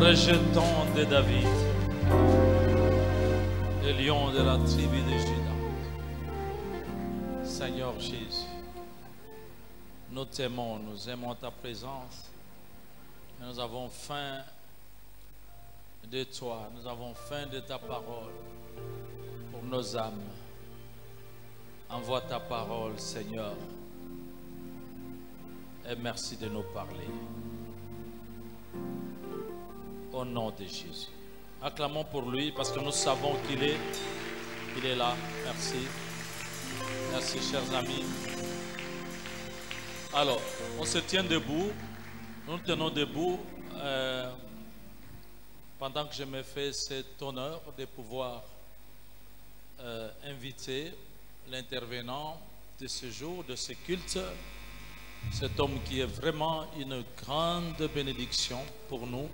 rejeton de David, le lion de la tribu de Juda. Seigneur Jésus, nous t'aimons, nous aimons ta présence. Nous avons faim de toi, nous avons faim de ta parole pour nos âmes. Envoie ta parole, Seigneur, et merci de nous parler. Au nom de Jésus. Acclamons pour lui parce que nous savons qu'il est là. Merci. Merci, chers amis. Alors, on se tient debout. Nous tenons debout pendant que je me fais cet honneur de pouvoir inviter l'intervenant de ce jour, de ce culte, cet homme qui est vraiment une grande bénédiction pour nous.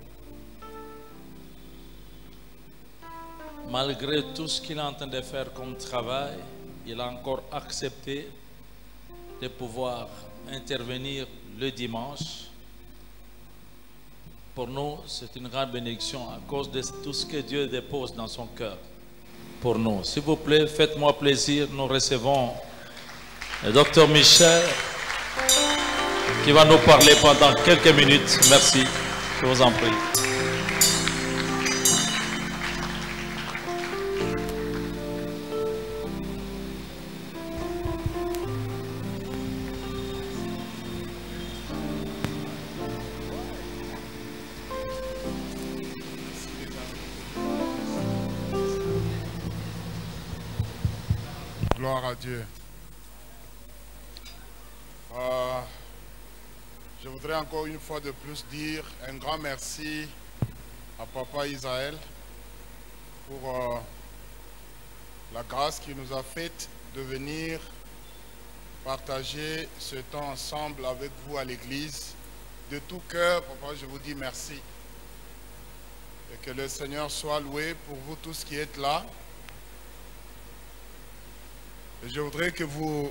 Malgré tout ce qu'il est en train de faire comme travail, il a encore accepté de pouvoir intervenir le dimanche. Pour nous, c'est une grande bénédiction à cause de tout ce que Dieu dépose dans son cœur pour nous. S'il vous plaît, faites-moi plaisir. Nous recevons le docteur Michel qui va nous parler pendant quelques minutes. Merci. Je vous en prie. Gloire à Dieu. Je voudrais encore une fois de plus dire un grand merci à Papa Israël pour la grâce qu'il nous a faite de venir partager ce temps ensemble avec vous à l'église. De tout cœur, Papa, je vous dis merci. Et que le Seigneur soit loué pour vous tous qui êtes là. Je voudrais que vous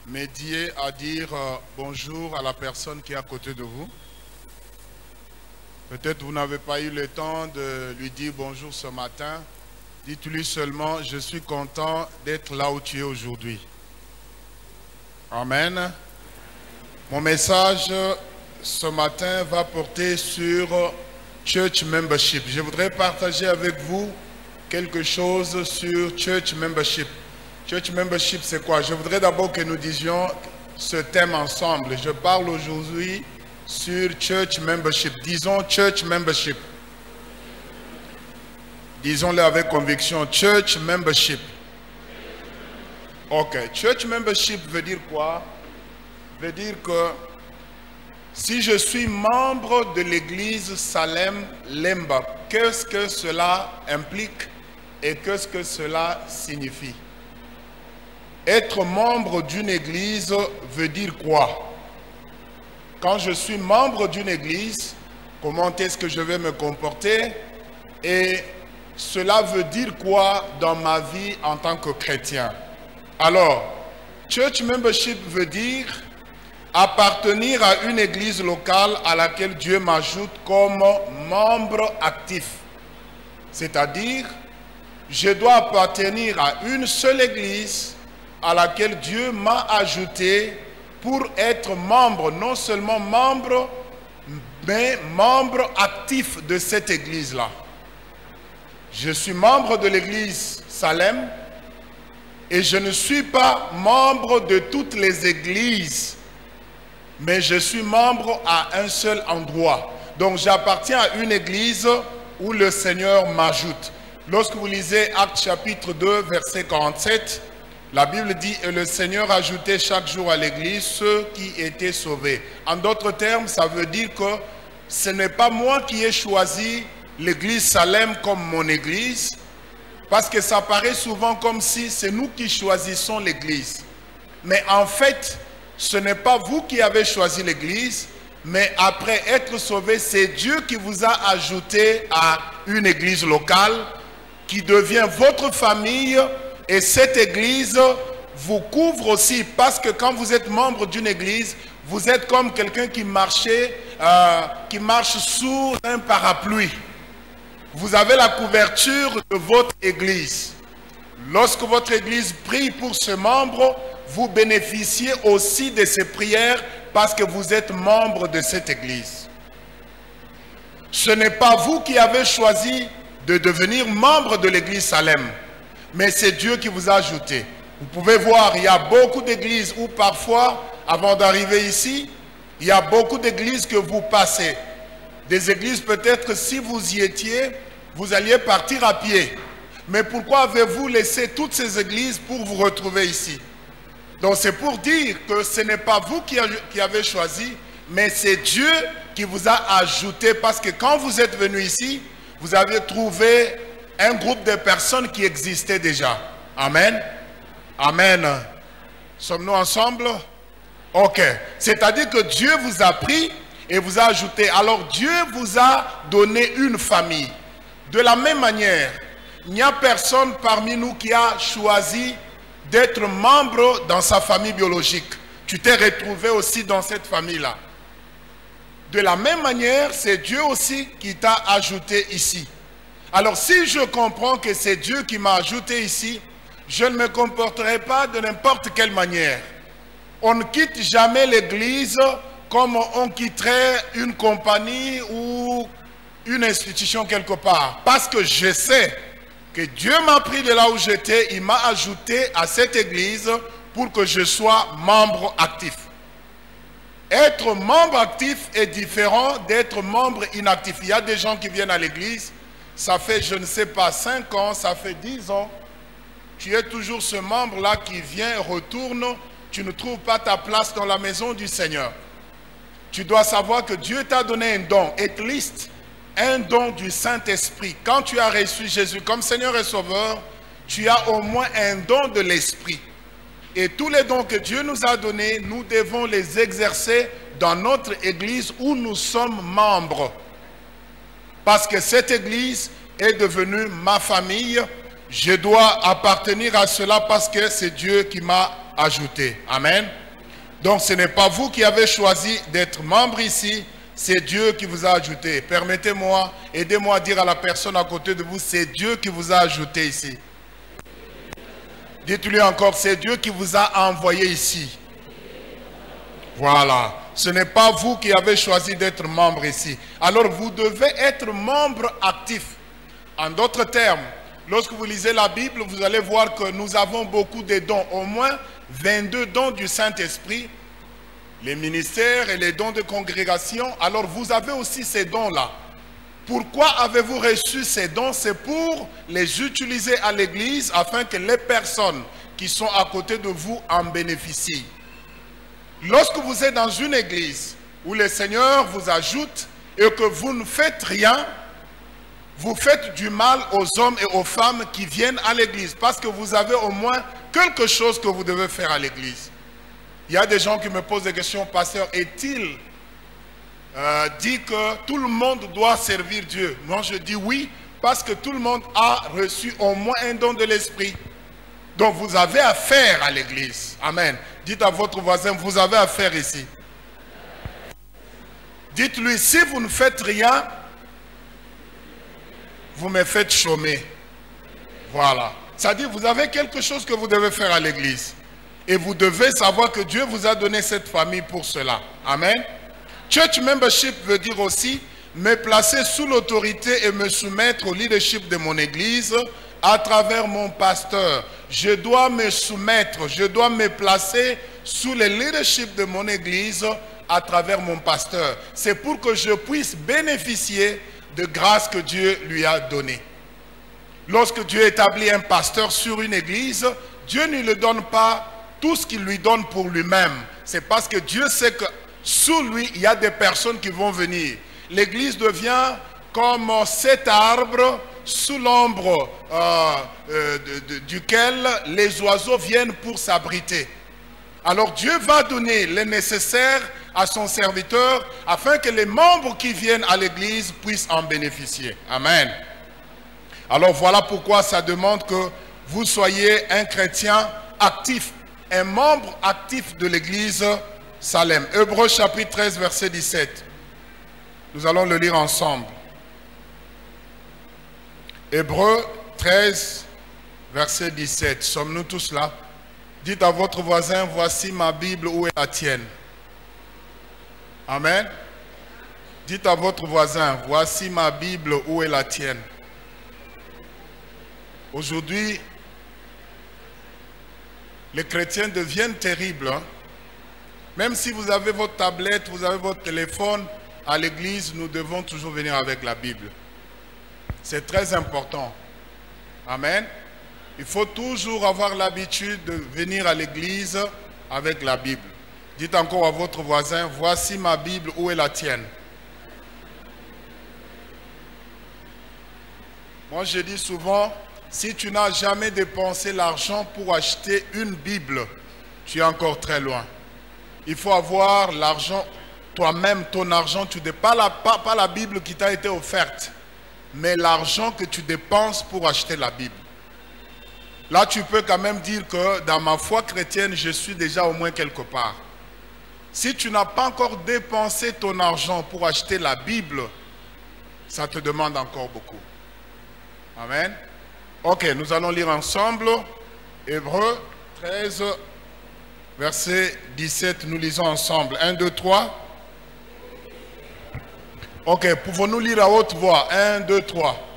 m'aidiez à dire bonjour à la personne qui est à côté de vous. Peut-être vous n'avez pas eu le temps de lui dire bonjour ce matin. Dites-lui seulement, je suis content d'être là où tu es aujourd'hui. Amen. Mon message ce matin va porter sur Church Membership. Je voudrais partager avec vous quelque chose sur Church Membership. Church Membership, c'est quoi? Je voudrais d'abord que nous disions ce thème ensemble. Je parle aujourd'hui sur Church Membership. Disons Church Membership. Disons-le avec conviction. Church Membership. Ok. Church Membership veut dire quoi? Veut dire que si je suis membre de l'église Salem Lemba, qu'est-ce que cela implique et qu'est-ce que cela signifie? Être membre d'une église veut dire quoi? Quand je suis membre d'une église, comment est-ce que je vais me comporter? Et cela veut dire quoi dans ma vie en tant que chrétien? Alors, Church Membership veut dire appartenir à une église locale à laquelle Dieu m'ajoute comme membre actif. C'est-à-dire, je dois appartenir à une seule église à laquelle Dieu m'a ajouté pour être membre, non seulement membre, mais membre actif de cette église-là. Je suis membre de l'église Salem et je ne suis pas membre de toutes les églises, mais je suis membre à un seul endroit. Donc j'appartiens à une église où le Seigneur m'ajoute. Lorsque vous lisez Actes chapitre 2, verset 47, la Bible dit « Et le Seigneur ajoutait chaque jour à l'église ceux qui étaient sauvés ». En d'autres termes, ça veut dire que ce n'est pas moi qui ai choisi l'église Salem comme mon église, parce que ça paraît souvent comme si c'est nous qui choisissons l'église. Mais en fait, ce n'est pas vous qui avez choisi l'église, mais après être sauvé, c'est Dieu qui vous a ajouté à une église locale qui devient votre famille. Et cette église vous couvre aussi, parce que quand vous êtes membre d'une église, vous êtes comme quelqu'un qui marche sous un parapluie. Vous avez la couverture de votre église. Lorsque votre église prie pour ce membre, vous bénéficiez aussi de ses prières parce que vous êtes membre de cette église. Ce n'est pas vous qui avez choisi de devenir membre de l'église Salem, mais c'est Dieu qui vous a ajouté. Vous pouvez voir, il y a beaucoup d'églises où parfois, avant d'arriver ici, il y a beaucoup d'églises que vous passez. Des églises peut-être si vous y étiez, vous alliez partir à pied. Mais pourquoi avez-vous laissé toutes ces églises pour vous retrouver ici? Donc c'est pour dire que ce n'est pas vous qui avez choisi, mais c'est Dieu qui vous a ajouté. Parce que quand vous êtes venu ici, vous avez trouvé un groupe de personnes qui existaient déjà. Amen. Amen. Sommes-nous ensemble? Ok. C'est-à-dire que Dieu vous a pris et vous a ajouté. Alors Dieu vous a donné une famille. De la même manière, il n'y a personne parmi nous qui a choisi d'être membre dans sa famille biologique. Tu t'es retrouvé aussi dans cette famille-là. De la même manière, c'est Dieu aussi qui t'a ajouté ici. Alors si je comprends que c'est Dieu qui m'a ajouté ici, je ne me comporterai pas de n'importe quelle manière. On ne quitte jamais l'église comme on quitterait une compagnie ou une institution quelque part. Parce que je sais que Dieu m'a pris de là où j'étais, il m'a ajouté à cette église pour que je sois membre actif. Être membre actif est différent d'être membre inactif. Il y a des gens qui viennent à l'église, ça fait, je ne sais pas, 5 ans, ça fait 10 ans. Tu es toujours ce membre-là qui vient, retourne, tu ne trouves pas ta place dans la maison du Seigneur. Tu dois savoir que Dieu t'a donné un don, at least un don du Saint-Esprit. Quand tu as reçu Jésus comme Seigneur et Sauveur, tu as au moins un don de l'Esprit. Et tous les dons que Dieu nous a donnés, nous devons les exercer dans notre église où nous sommes membres. Parce que cette église est devenue ma famille. Je dois appartenir à cela parce que c'est Dieu qui m'a ajouté. Amen. Donc ce n'est pas vous qui avez choisi d'être membre ici, c'est Dieu qui vous a ajouté. Permettez-moi, aidez-moi à dire à la personne à côté de vous, c'est Dieu qui vous a ajouté ici. Dites-lui encore, c'est Dieu qui vous a envoyé ici. Voilà. Ce n'est pas vous qui avez choisi d'être membre ici. Alors vous devez être membre actif. En d'autres termes, lorsque vous lisez la Bible, vous allez voir que nous avons beaucoup de dons. Au moins 22 dons du Saint-Esprit. Les ministères et les dons de congrégation. Alors vous avez aussi ces dons-là. Pourquoi avez-vous reçu ces dons? C'est pour les utiliser à l'église afin que les personnes qui sont à côté de vous en bénéficient. Lorsque vous êtes dans une église où le Seigneur vous ajoute et que vous ne faites rien, vous faites du mal aux hommes et aux femmes qui viennent à l'église parce que vous avez au moins quelque chose que vous devez faire à l'église. Il y a des gens qui me posent des questions, pasteur, est-il dit que tout le monde doit servir Dieu? Moi je dis oui, parce que tout le monde a reçu au moins un don de l'esprit. Donc vous avez affaire à l'église. Amen. Dites à votre voisin, vous avez affaire ici. Dites-lui, si vous ne faites rien, vous me faites chômer. Voilà. C'est-à-dire, vous avez quelque chose que vous devez faire à l'église. Et vous devez savoir que Dieu vous a donné cette famille pour cela. Amen. Church membership veut dire aussi me placer sous l'autorité et me soumettre au leadership de mon église à travers mon pasteur. Je dois me soumettre, je dois me placer sous le leadership de mon église à travers mon pasteur. C'est pour que je puisse bénéficier de grâce que Dieu lui a donnée. Lorsque Dieu établit un pasteur sur une église, Dieu ne lui donne pas tout ce qu'il lui donne pour lui-même. C'est parce que Dieu sait que sous lui, il y a des personnes qui vont venir. L'église devient comme cet arbre sous l'ombre duquel les oiseaux viennent pour s'abriter. Alors Dieu va donner le nécessaire à son serviteur afin que les membres qui viennent à l'église puissent en bénéficier. Amen. Alors voilà pourquoi ça demande que vous soyez un chrétien actif. un membre actif de l'église Salem. Hébreux chapitre 13, verset 17. Nous allons le lire ensemble. Hébreux 13, verset 17. Sommes-nous tous là? Dites à votre voisin, voici ma Bible, où est la tienne? Amen. Dites à votre voisin, voici ma Bible, où est la tienne? Aujourd'hui, les chrétiens deviennent terribles. Hein? Même si vous avez votre tablette, vous avez votre téléphone, à l'église, nous devons toujours venir avec la Bible. C'est très important. Amen. Il faut toujours avoir l'habitude de venir à l'église avec la Bible. Dites encore à votre voisin, voici ma Bible, où est la tienne? Moi, je dis souvent, si tu n'as jamais dépensé l'argent pour acheter une Bible, tu es encore très loin. Il faut avoir l'argent, toi-même, ton argent, pas la Bible qui t'a été offerte, mais l'argent que tu dépenses pour acheter la Bible. Là, tu peux quand même dire que dans ma foi chrétienne, je suis déjà au moins quelque part. Si tu n'as pas encore dépensé ton argent pour acheter la Bible, ça te demande encore beaucoup. Amen. Ok, nous allons lire ensemble Hébreux 13, verset 17. Nous lisons ensemble. 1, 2, 3. Ok, pouvons-nous lire à haute voix? 1, 2, 3.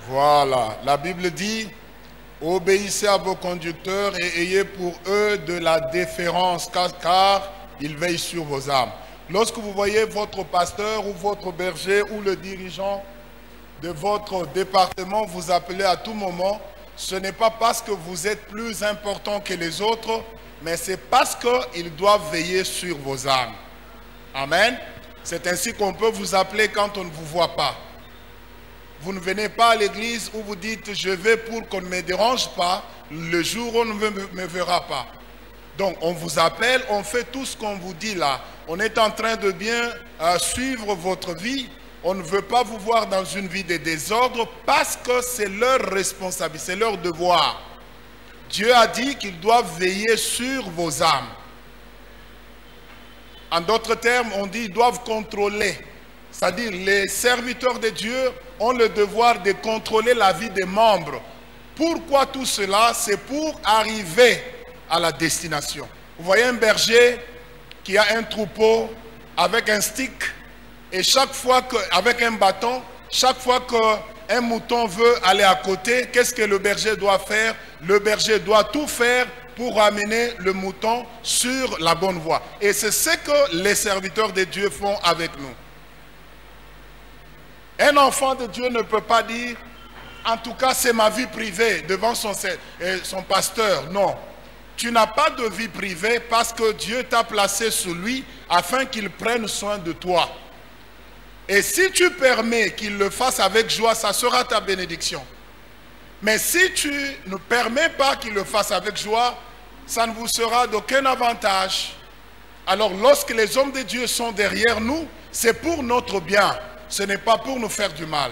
Voilà, la Bible dit, obéissez à vos conducteurs et ayez pour eux de la déférence, car ils veillent sur vos âmes. Lorsque vous voyez votre pasteur ou votre berger ou le dirigeant de votre département vous appeler à tout moment, ce n'est pas parce que vous êtes plus important que les autres, mais c'est parce qu'ils doivent veiller sur vos âmes. Amen. C'est ainsi qu'on peut vous appeler quand on ne vous voit pas. Vous ne venez pas à l'église où vous dites « je vais pour qu'on ne me dérange pas le jour où on ne me verra pas ». Donc on vous appelle, on fait tout ce qu'on vous dit là. On est en train de bien suivre votre vie. On ne veut pas vous voir dans une vie de désordre parce que c'est leur responsabilité, c'est leur devoir. Dieu a dit qu'ils doivent veiller sur vos âmes. En d'autres termes, on dit qu'ils doivent contrôler. C'est-à-dire les serviteurs de Dieu ont le devoir de contrôler la vie des membres. Pourquoi tout cela? C'est pour arriver à la destination. Vous voyez un berger qui a un troupeau avec un stick et chaque fois avec un bâton, chaque fois qu'un mouton veut aller à côté, qu'est-ce que le berger doit faire? Le berger doit tout faire pour amener le mouton sur la bonne voie. Et c'est ce que les serviteurs de Dieu font avec nous. Un enfant de Dieu ne peut pas dire, en tout cas c'est ma vie privée devant son pasteur. Non, tu n'as pas de vie privée parce que Dieu t'a placé sous lui afin qu'il prenne soin de toi. Et si tu permets qu'il le fasse avec joie, ça sera ta bénédiction. Mais si tu ne permets pas qu'il le fasse avec joie, ça ne vous sera d'aucun avantage. Alors lorsque les hommes de Dieu sont derrière nous, c'est pour notre bien. Ce n'est pas pour nous faire du mal.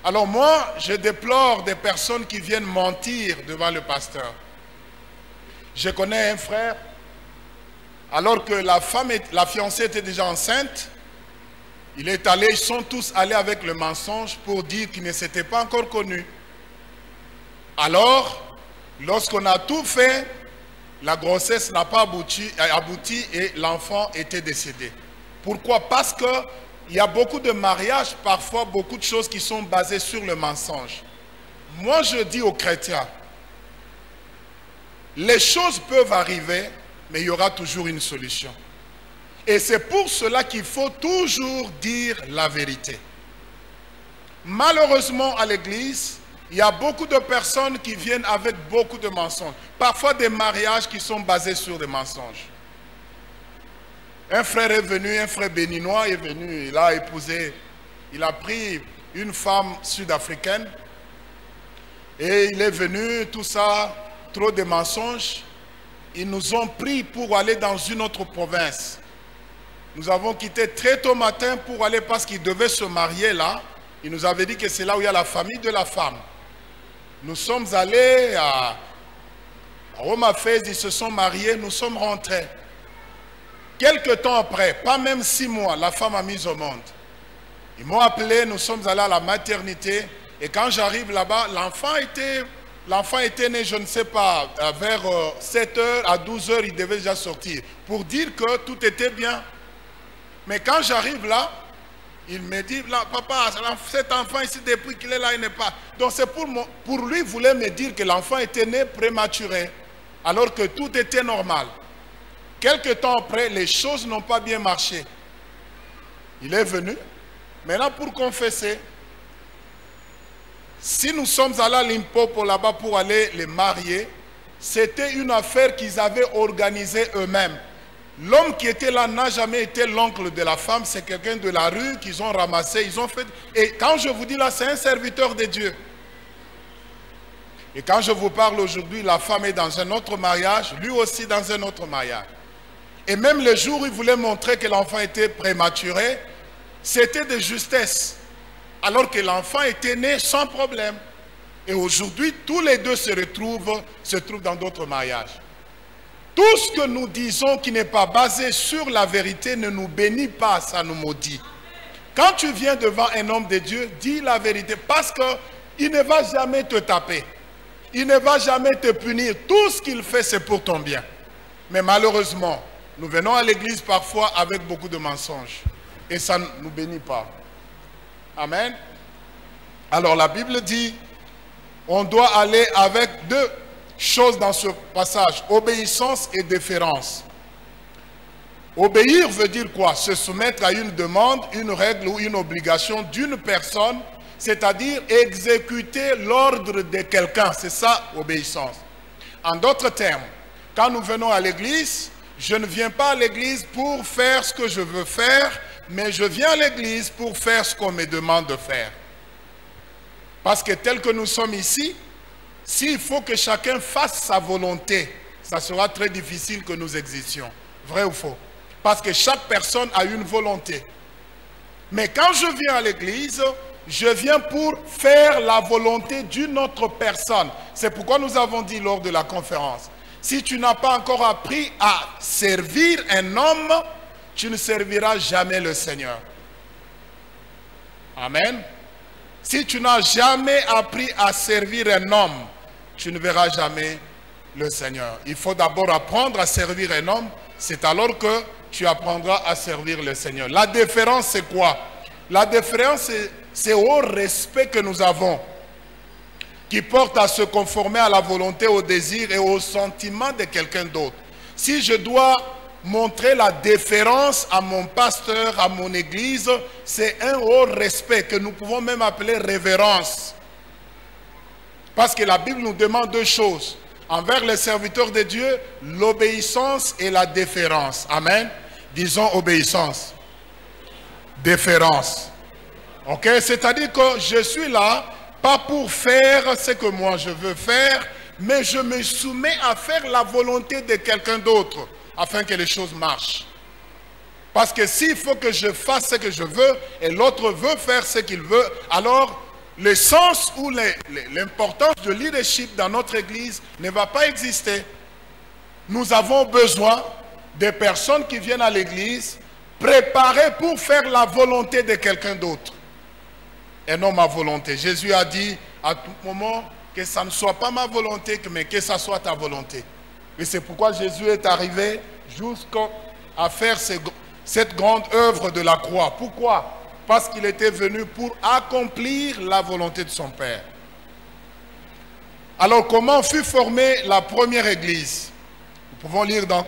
Alors moi, je déplore des personnes qui viennent mentir devant le pasteur. Je connais un frère, alors que la fiancée était déjà enceinte, ils sont tous allés avec le mensonge pour dire qu'ils ne s'étaient pas encore connus. Alors, lorsqu'on a tout fait, la grossesse n'a pas abouti et l'enfant était décédé. Pourquoi? Parce que il y a beaucoup de mariages, parfois beaucoup de choses qui sont basées sur le mensonge. Moi, je dis aux chrétiens, les choses peuvent arriver, mais il y aura toujours une solution. Et c'est pour cela qu'il faut toujours dire la vérité. Malheureusement, à l'église, il y a beaucoup de personnes qui viennent avec beaucoup de mensonges. Parfois des mariages qui sont basés sur des mensonges. Un frère est venu, un frère béninois est venu, il a épousé, il a pris une femme sud-africaine. Et il est venu, tout ça, trop de mensonges. Ils nous ont pris pour aller dans une autre province. Nous avons quitté très tôt matin pour aller parce qu'ils devaient se marier là. Ils nous avaient dit que c'est là où il y a la famille de la femme. Nous sommes allés à Roma Fès, ils se sont mariés, nous sommes rentrés. Quelques temps après, pas même 6 mois, la femme a mis au monde. Ils m'ont appelé, nous sommes allés à la maternité. Et quand j'arrive là-bas, l'enfant était né, je ne sais pas, vers 7 h à 12 h, il devait déjà sortir. Pour dire que tout était bien. Mais quand j'arrive là, il me dit, là, papa, cet enfant ici, depuis qu'il est là, il n'est pas. Donc c'est pour lui, il voulait me dire que l'enfant était né prématuré, alors que tout était normal. Quelques temps après, les choses n'ont pas bien marché. Il est venu, maintenant pour confesser. Si nous sommes allés à Limpopo là-bas pour aller les marier, c'était une affaire qu'ils avaient organisée eux-mêmes. L'homme qui était là n'a jamais été l'oncle de la femme, c'est quelqu'un de la rue qu'ils ont ramassé, ils ont fait... Et quand je vous dis là, c'est un serviteur de Dieu. Et quand je vous parle aujourd'hui, la femme est dans un autre mariage, lui aussi dans un autre mariage. Et même le jour où il voulait montrer que l'enfant était prématuré, c'était de justesse. Alors que l'enfant était né sans problème. Et aujourd'hui, tous les deux se trouvent dans d'autres mariages. Tout ce que nous disons qui n'est pas basé sur la vérité ne nous bénit pas, ça nous maudit. Quand tu viens devant un homme de Dieu, dis la vérité parce qu'il ne va jamais te taper. Il ne va jamais te punir. Tout ce qu'il fait, c'est pour ton bien. Mais malheureusement, nous venons à l'église parfois avec beaucoup de mensonges. Et ça ne nous bénit pas. Amen. Alors la Bible dit, on doit aller avec 2 choses dans ce passage, obéissance et déférence. Obéir veut dire quoi? Se soumettre à une demande, une règle ou une obligation d'une personne, c'est-à-dire exécuter l'ordre de quelqu'un. C'est ça, obéissance. En d'autres termes, quand nous venons à l'église, je ne viens pas à l'église pour faire ce que je veux faire, mais je viens à l'église pour faire ce qu'on me demande de faire. Parce que tel que nous sommes ici, s'il faut que chacun fasse sa volonté, ça sera très difficile que nous existions. Vrai ou faux? Parce que chaque personne a une volonté. Mais quand je viens à l'église, je viens pour faire la volonté d'une autre personne. C'est pourquoi nous avons dit lors de la conférence, si tu n'as pas encore appris à servir un homme, tu ne serviras jamais le Seigneur. Amen. Si tu n'as jamais appris à servir un homme, tu ne verras jamais le Seigneur. Il faut d'abord apprendre à servir un homme. C'est alors que tu apprendras à servir le Seigneur. La différence, c'est quoi? La différence, c'est au respect que nous avons, qui porte à se conformer à la volonté, au désir et au sentiment de quelqu'un d'autre. Si je dois montrer la déférence à mon pasteur, à mon église, c'est un haut respect que nous pouvons même appeler révérence. Parce que la Bible nous demande 2 choses. Envers les serviteurs de Dieu, l'obéissance et la déférence. Amen. Disons obéissance. Déférence. Ok? C'est-à-dire que je suis là, pas pour faire ce que moi je veux faire, mais je me soumets à faire la volonté de quelqu'un d'autre, afin que les choses marchent. Parce que s'il faut que je fasse ce que je veux, et l'autre veut faire ce qu'il veut, alors le sens ou l'importance de leadership dans notre église ne va pas exister. Nous avons besoin de personnes qui viennent à l'église préparées pour faire la volonté de quelqu'un d'autre et non ma volonté. Jésus a dit à tout moment que ça ne soit pas ma volonté, mais que ça soit ta volonté. Et c'est pourquoi Jésus est arrivé jusqu'à faire cette grande œuvre de la croix. Pourquoi? Parce qu'il était venu pour accomplir la volonté de son Père. Alors, comment fut formée la première église? Nous pouvons lire dans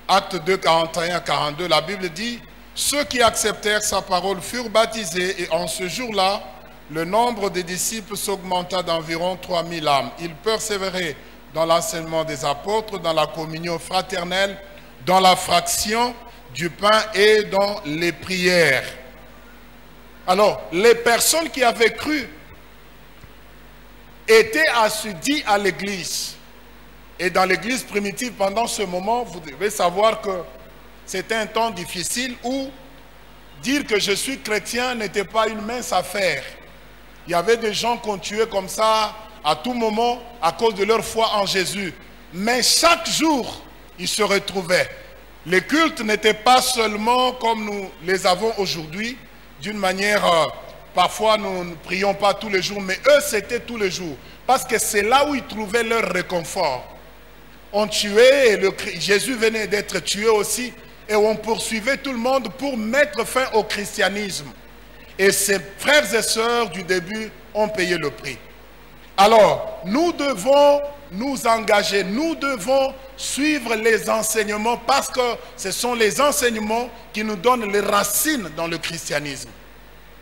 Actes 2, 41 à 42. La Bible dit, ceux qui acceptèrent sa parole furent baptisés et en ce jour-là, le nombre des disciples s'augmenta d'environ 3000 âmes. Ils persévéraient dans l'enseignement des apôtres, dans la communion fraternelle, dans la fraction du pain et dans les prières. Alors, les personnes qui avaient cru étaient assujetties à l'église. Et dans l'église primitive, pendant ce moment, vous devez savoir que c'était un temps difficile où dire que je suis chrétien n'était pas une mince affaire. Il y avait des gens qu'on tuait comme ça à tout moment à cause de leur foi en Jésus. Mais chaque jour, ils se retrouvaient. Les cultes n'étaient pas seulement comme nous les avons aujourd'hui, d'une manière, parfois nous ne prions pas tous les jours, mais eux c'était tous les jours. Parce que c'est là où ils trouvaient leur réconfort. On tuait, et Jésus venait d'être tué aussi, et on poursuivait tout le monde pour mettre fin au christianisme. Et ses frères et sœurs du début ont payé le prix. Alors, nous devons nous engager, nous devons suivre les enseignements parce que ce sont les enseignements qui nous donnent les racines dans le christianisme.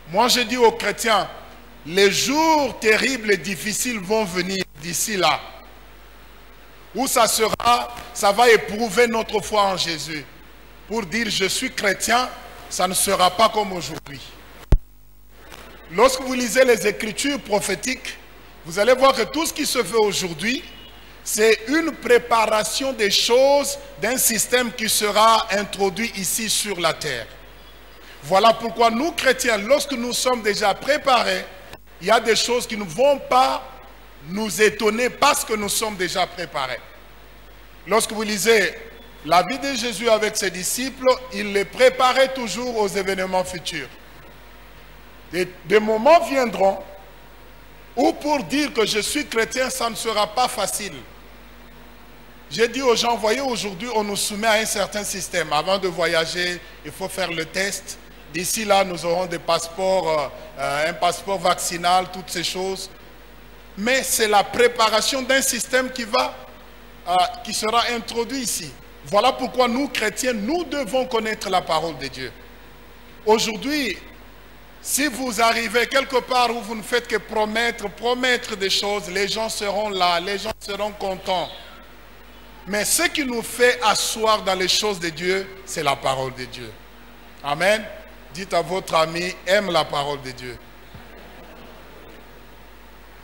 Moi, je dis aux chrétiens, les jours terribles et difficiles vont venir d'ici là, où ça va éprouver notre foi en Jésus. Pour dire je suis chrétien, ça ne sera pas comme aujourd'hui. Lorsque vous lisez les Écritures prophétiques, vous allez voir que tout ce qui se fait aujourd'hui, c'est une préparation des choses d'un système qui sera introduit ici sur la terre. Voilà pourquoi nous, chrétiens, lorsque nous sommes déjà préparés, il y a des choses qui ne vont pas nous étonner parce que nous sommes déjà préparés. Lorsque vous lisez la vie de Jésus avec ses disciples, il les préparait toujours aux événements futurs. Des moments viendront où pour dire que je suis chrétien, ça ne sera pas facile. J'ai dit aux gens, voyez, aujourd'hui, on nous soumet à un certain système. Avant de voyager, il faut faire le test. D'ici là, nous aurons des passeports, un passeport vaccinal, toutes ces choses. Mais c'est la préparation d'un système qui sera introduit ici. Voilà pourquoi nous, chrétiens, nous devons connaître la parole de Dieu. Aujourd'hui, si vous arrivez quelque part où vous ne faites que promettre des choses, les gens seront là, les gens seront contents. Mais ce qui nous fait asseoir dans les choses de Dieu, c'est la parole de Dieu. Amen. Dites à votre ami, aime la parole de Dieu.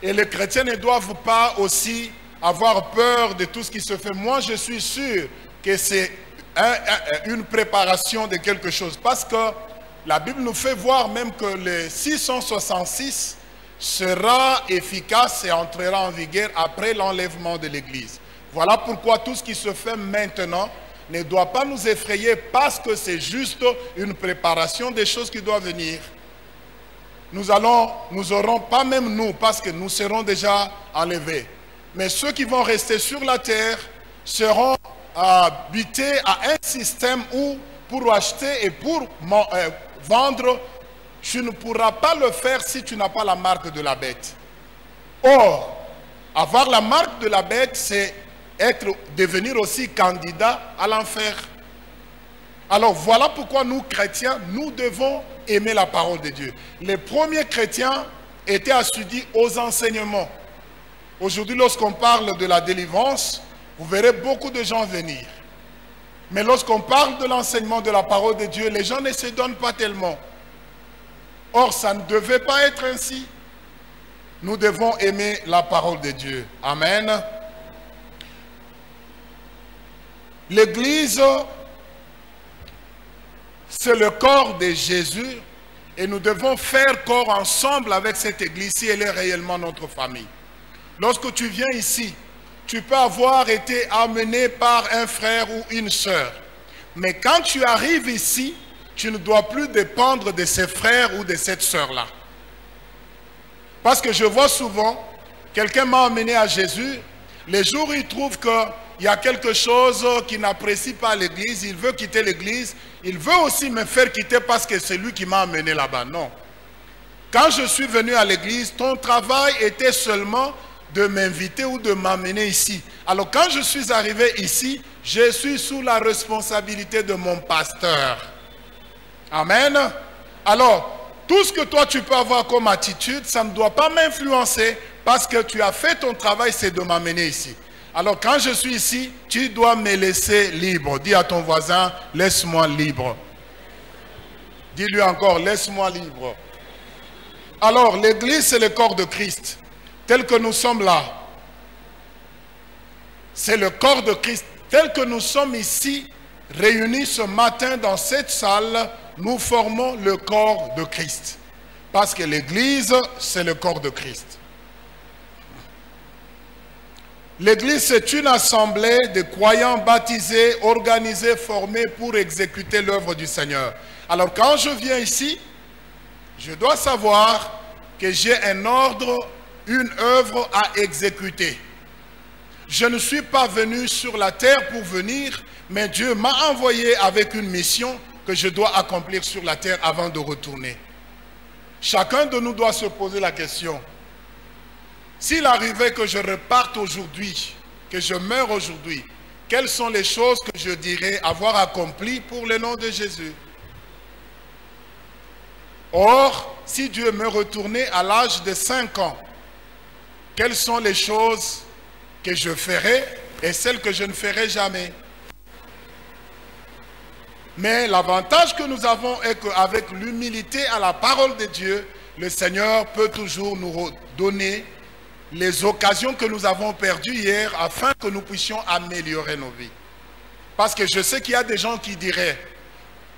Et les chrétiens ne doivent pas aussi avoir peur de tout ce qui se fait. Moi, je suis sûr que c'est une préparation de quelque chose. Parce que la Bible nous fait voir même que le 666 sera efficace et entrera en vigueur après l'enlèvement de l'Église. Voilà pourquoi tout ce qui se fait maintenant ne doit pas nous effrayer parce que c'est juste une préparation des choses qui doivent venir. Nous aurons pas même nous parce que nous serons déjà enlevés. Mais ceux qui vont rester sur la terre seront habités à un système où pour acheter et pour vendre, tu ne pourras pas le faire si tu n'as pas la marque de la bête. Or, avoir la marque de la bête, c'est devenir aussi candidat à l'enfer. Alors voilà pourquoi nous, chrétiens, nous devons aimer la parole de Dieu. Les premiers chrétiens étaient assidus aux enseignements. Aujourd'hui, lorsqu'on parle de la délivrance, vous verrez beaucoup de gens venir. Mais lorsqu'on parle de l'enseignement de la parole de Dieu, les gens ne se donnent pas tellement. Or, ça ne devait pas être ainsi. Nous devons aimer la parole de Dieu. Amen. L'Église, c'est le corps de Jésus et nous devons faire corps ensemble avec cette Église si elle est réellement notre famille. Lorsque tu viens ici, tu peux avoir été amené par un frère ou une sœur. Mais quand tu arrives ici, tu ne dois plus dépendre de ces frères ou de cette sœur-là. Parce que je vois souvent, quelqu'un m'a amené à Jésus, les jours où il trouve qu'il y a quelque chose qui n'apprécie pas l'Église, il veut quitter l'Église, il veut aussi me faire quitter parce que c'est lui qui m'a amené là-bas. Non. Quand je suis venu à l'Église, ton travail était seulement de m'inviter ou de m'amener ici. Alors quand je suis arrivé ici, je suis sous la responsabilité de mon pasteur. Amen. Alors, tout ce que toi tu peux avoir comme attitude, ça ne doit pas m'influencer parce que tu as fait ton travail, c'est de m'amener ici. Alors quand je suis ici, tu dois me laisser libre. Dis à ton voisin, laisse-moi libre. Dis-lui encore, laisse-moi libre. Alors, l'Église, c'est le corps de Christ. Tel que nous sommes là. C'est le corps de Christ. Tel que nous sommes ici, réunis ce matin dans cette salle, nous formons le corps de Christ. Parce que l'Église, c'est le corps de Christ. L'Église, c'est une assemblée de croyants baptisés, organisés, formés pour exécuter l'œuvre du Seigneur. Alors, quand je viens ici, je dois savoir que j'ai un ordre, une œuvre à exécuter. Je ne suis pas venu sur la terre pour venir, mais Dieu m'a envoyé avec une mission que je dois accomplir sur la terre avant de retourner. Chacun de nous doit se poser la question. S'il arrivait que je reparte aujourd'hui, que je meure aujourd'hui, quelles sont les choses que je dirais avoir accomplies pour le nom de Jésus? Or, si Dieu me retournait à l'âge de 5 ans, quelles sont les choses que je ferai et celles que je ne ferai jamais? Mais l'avantage que nous avons est qu'avec l'humilité à la parole de Dieu, le Seigneur peut toujours nous donner les occasions que nous avons perdues hier afin que nous puissions améliorer nos vies. Parce que je sais qu'il y a des gens qui diraient,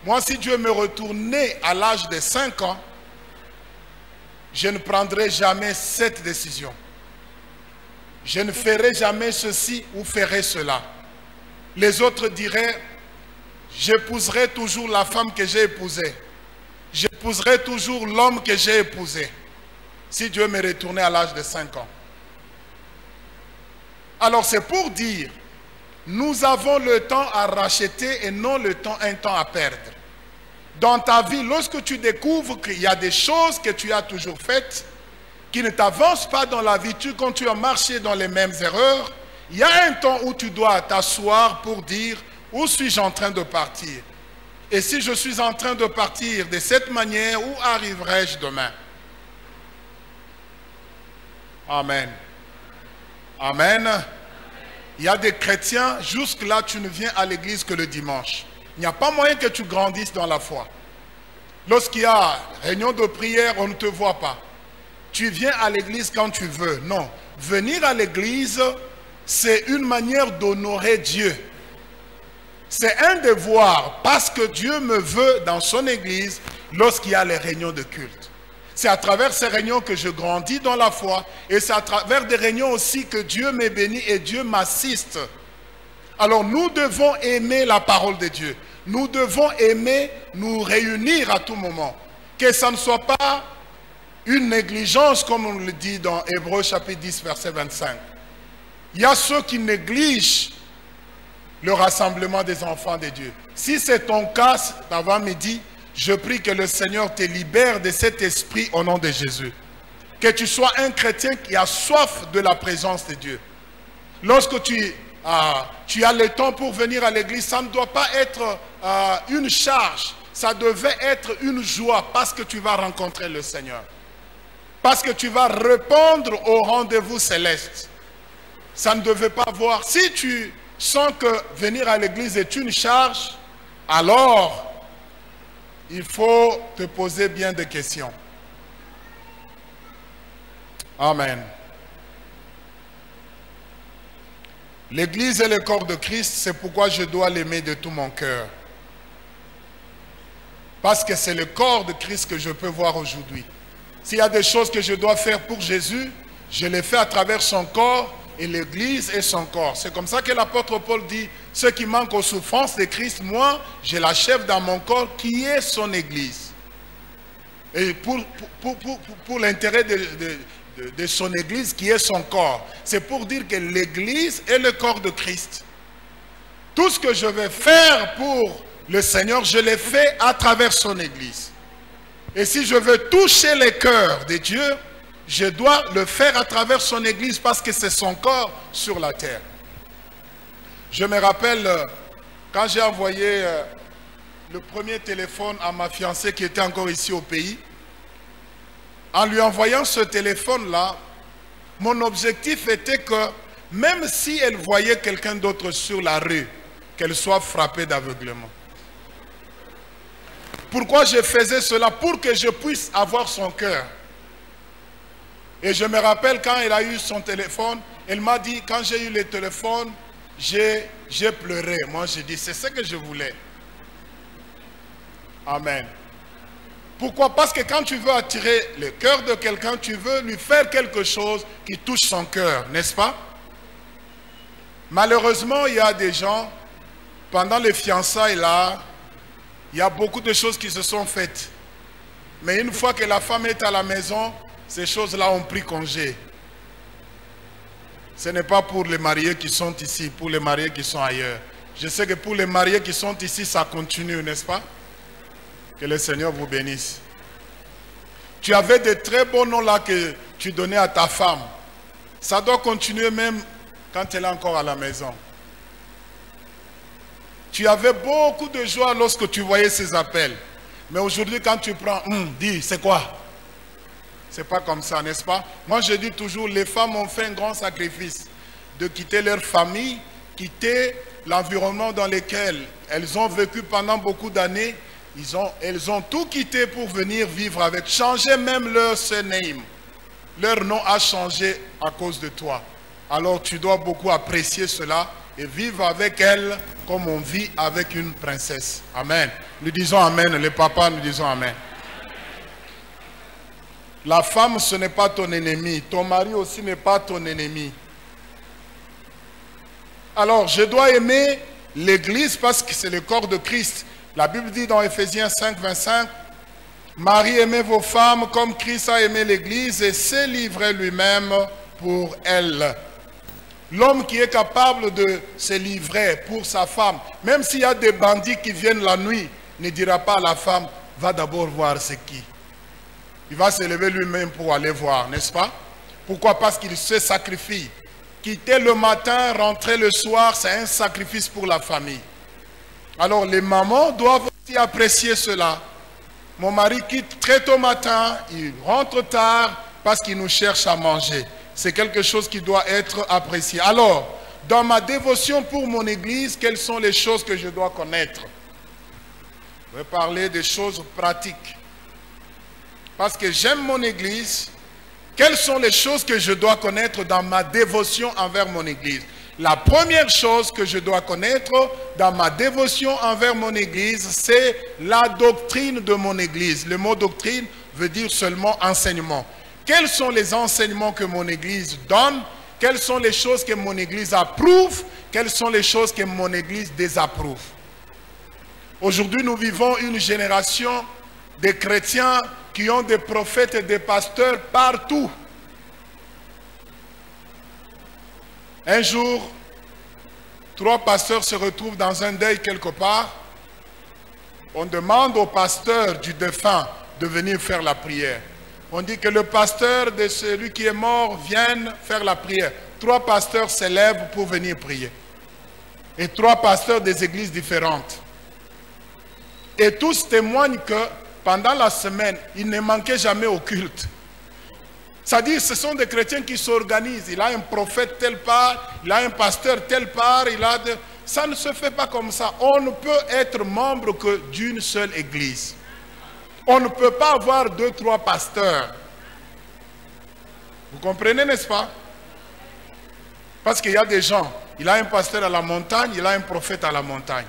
moi si Dieu me retournait à l'âge de 5 ans, je ne prendrai jamais cette décision. Je ne ferai jamais ceci ou ferai cela. Les autres diraient, j'épouserai toujours la femme que j'ai épousée. J'épouserai toujours l'homme que j'ai épousé. Si Dieu me retournait à l'âge de 5 ans. Alors c'est pour dire, nous avons le temps à racheter et non un temps à perdre. Dans ta vie, lorsque tu découvres qu'il y a des choses que tu as toujours faites, qui ne t'avancent pas dans la vie, tu continues à marcher dans les mêmes erreurs, il y a un temps où tu dois t'asseoir pour dire, où suis-je en train de partir? Et si je suis en train de partir de cette manière, où arriverai-je demain? Amen. Amen. Il y a des chrétiens, jusque-là, tu ne viens à l'église que le dimanche. Il n'y a pas moyen que tu grandisses dans la foi. Lorsqu'il y a réunion de prière, on ne te voit pas. Tu viens à l'église quand tu veux. Non. Venir à l'église, c'est une manière d'honorer Dieu. C'est un devoir parce que Dieu me veut dans son église lorsqu'il y a les réunions de culte. C'est à travers ces réunions que je grandis dans la foi et c'est à travers des réunions aussi que Dieu me bénit et Dieu m'assiste. Alors nous devons aimer la parole de Dieu. Nous devons aimer nous réunir à tout moment. Que ça ne soit pas une négligence comme on le dit dans Hébreux chapitre 10 verset 25. Il y a ceux qui négligent le rassemblement des enfants de Dieu. Si c'est ton cas avant midi, je prie que le Seigneur te libère de cet esprit au nom de Jésus. Que tu sois un chrétien qui a soif de la présence de Dieu. Lorsque tu as le temps pour venir à l'église, ça ne doit pas être une charge. Ça devait être une joie parce que tu vas rencontrer le Seigneur. Parce que tu vas répondre au rendez-vous céleste. Ça ne devait pas voir. Si tu sens que venir à l'église est une charge, alors il faut te poser bien des questions. Amen. L'église est le corps de Christ, c'est pourquoi je dois l'aimer de tout mon cœur. Parce que c'est le corps de Christ que je peux voir aujourd'hui. S'il y a des choses que je dois faire pour Jésus, je les fais à travers son corps et l'église est son corps. C'est comme ça que l'apôtre Paul dit, ceux qui manquent aux souffrances de Christ, moi, je l'achève dans mon corps qui est son église. Et pour l'intérêt de son église qui est son corps. C'est pour dire que l'église est le corps de Christ. Tout ce que je vais faire pour le Seigneur, je l'ai fait à travers son église. Et si je veux toucher les cœurs de Dieu, je dois le faire à travers son église parce que c'est son corps sur la terre. Je me rappelle quand j'ai envoyé le premier téléphone à ma fiancée qui était encore ici au pays. En lui envoyant ce téléphone-là, mon objectif était que même si elle voyait quelqu'un d'autre sur la rue, qu'elle soit frappée d'aveuglement. Pourquoi je faisais cela? Pour que je puisse avoir son cœur. Et je me rappelle quand elle a eu son téléphone, elle m'a dit, quand j'ai eu le téléphone, j'ai pleuré. Moi, j'ai dit, c'est ce que je voulais. Amen. Pourquoi? Parce que quand tu veux attirer le cœur de quelqu'un, tu veux lui faire quelque chose qui touche son cœur, n'est-ce pas? Malheureusement, il y a des gens, pendant les fiançailles là, il y a beaucoup de choses qui se sont faites. Mais une fois que la femme est à la maison, ces choses-là ont pris congé. Ce n'est pas pour les mariés qui sont ici, pour les mariés qui sont ailleurs. Je sais que pour les mariés qui sont ici, ça continue, n'est-ce pas? Que le Seigneur vous bénisse. Tu avais de très beaux noms là que tu donnais à ta femme. Ça doit continuer même quand elle est encore à la maison. Tu avais beaucoup de joie lorsque tu voyais ces appels. Mais aujourd'hui, quand tu prends, dis, c'est quoi? C'est pas comme ça, n'est-ce pas? Moi, je dis toujours, les femmes ont fait un grand sacrifice de quitter leur famille, quitter l'environnement dans lequel elles ont vécu pendant beaucoup d'années. Elles ont tout quitté pour venir vivre avec, changer même leur surname. Leur nom a changé à cause de toi. Alors tu dois beaucoup apprécier cela et vivre avec elles comme on vit avec une princesse. Amen. Nous disons Amen, les papas, nous disons Amen. La femme, ce n'est pas ton ennemi. Ton mari aussi n'est pas ton ennemi. Alors, je dois aimer l'Église parce que c'est le corps de Christ. La Bible dit dans Éphésiens 5, 25, « Marie, aimez vos femmes comme Christ a aimé l'Église et s'est livré lui-même pour elle. » L'homme qui est capable de se livrer pour sa femme, même s'il y a des bandits qui viennent la nuit, ne dira pas à la femme, « Va d'abord voir c'est qui. » Il va se lever lui-même pour aller voir, n'est-ce pas? Pourquoi? Parce qu'il se sacrifie. Quitter le matin, rentrer le soir, c'est un sacrifice pour la famille. Alors les mamans doivent aussi apprécier cela. Mon mari quitte très tôt matin, il rentre tard parce qu'il nous cherche à manger. C'est quelque chose qui doit être apprécié. Alors, dans ma dévotion pour mon église, quelles sont les choses que je dois connaître? Je vais parler des choses pratiques. Parce que j'aime mon église, quelles sont les choses que je dois connaître dans ma dévotion envers mon église? La première chose que je dois connaître dans ma dévotion envers mon église, c'est la doctrine de mon église. Le mot doctrine veut dire seulement enseignement. Quels sont les enseignements que mon église donne? Quelles sont les choses que mon église approuve? Quelles sont les choses que mon église désapprouve? Aujourd'hui, nous vivons une génération de chrétiens qui ont des prophètes et des pasteurs partout. Un jour, 3 pasteurs se retrouvent dans un deuil quelque part. On demande au pasteur du défunt de venir faire la prière. On dit que le pasteur de celui qui est mort vienne faire la prière. 3 pasteurs s'élèvent pour venir prier. Et 3 pasteurs des églises différentes. Et tous témoignent que pendant la semaine, il ne manquait jamais au culte. C'est-à-dire, ce sont des chrétiens qui s'organisent. Il a un prophète telle part, il a un pasteur telle part, ça ne se fait pas comme ça. On ne peut être membre que d'une seule église. On ne peut pas avoir 2, 3 pasteurs. Vous comprenez, n'est-ce pas? Parce qu'il y a des gens, il a un pasteur à la montagne, il a un prophète à la montagne.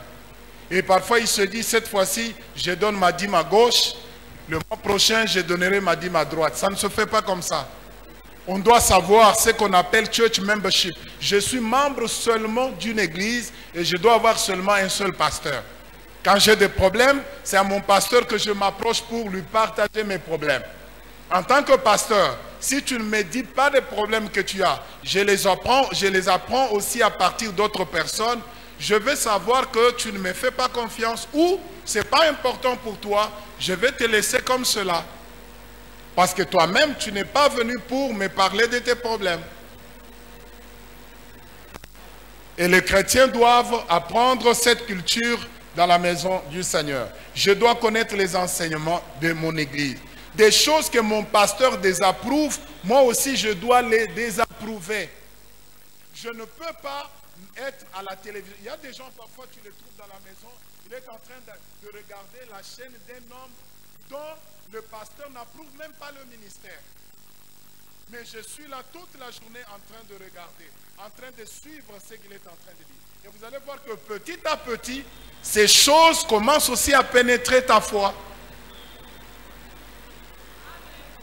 Et parfois, il se dit, cette fois-ci, je donne ma dîme à gauche, le mois prochain, je donnerai ma dîme à droite. Ça ne se fait pas comme ça. On doit savoir ce qu'on appelle church membership. Je suis membre seulement d'une église et je dois avoir seulement un seul pasteur. Quand j'ai des problèmes, c'est à mon pasteur que je m'approche pour lui partager mes problèmes. En tant que pasteur, si tu ne me dis pas des problèmes que tu as, je les apprends aussi à partir d'autres personnes. Je veux savoir que tu ne me fais pas confiance ou ce n'est pas important pour toi, je vais te laisser comme cela. Parce que toi-même, tu n'es pas venu pour me parler de tes problèmes. Et les chrétiens doivent apprendre cette culture dans la maison du Seigneur. Je dois connaître les enseignements de mon église. Des choses que mon pasteur désapprouve, moi aussi je dois les désapprouver. Je ne peux pas être à la télévision. Il y a des gens, parfois tu les trouves dans la maison, il est en train de regarder la chaîne d'un homme dont le pasteur n'approuve même pas le ministère. Mais je suis là toute la journée en train de regarder, en train de suivre ce qu'il est en train de dire. Et vous allez voir que petit à petit, ces choses commencent aussi à pénétrer ta foi.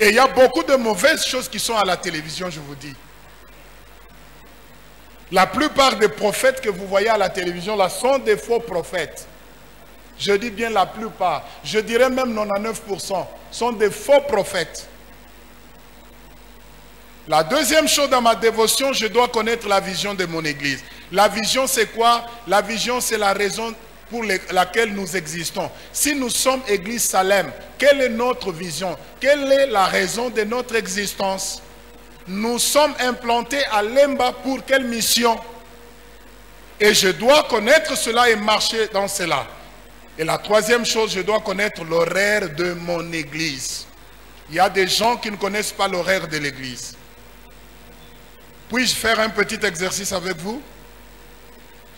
Et il y a beaucoup de mauvaises choses qui sont à la télévision, je vous dis. La plupart des prophètes que vous voyez à la télévision là sont des faux prophètes. Je dis bien la plupart. Je dirais même 99% sont des faux prophètes. La deuxième chose dans ma dévotion, je dois connaître la vision de mon église. La vision, c'est quoi? La vision, c'est la raison pour laquelle nous existons. Si nous sommes Église Salem, quelle est notre vision? Quelle est la raison de notre existence? Nous sommes implantés à Lemba pour quelle mission? Et je dois connaître cela et marcher dans cela. Et la troisième chose, je dois connaître l'horaire de mon église. Il y a des gens qui ne connaissent pas l'horaire de l'église. Puis-je faire un petit exercice avec vous?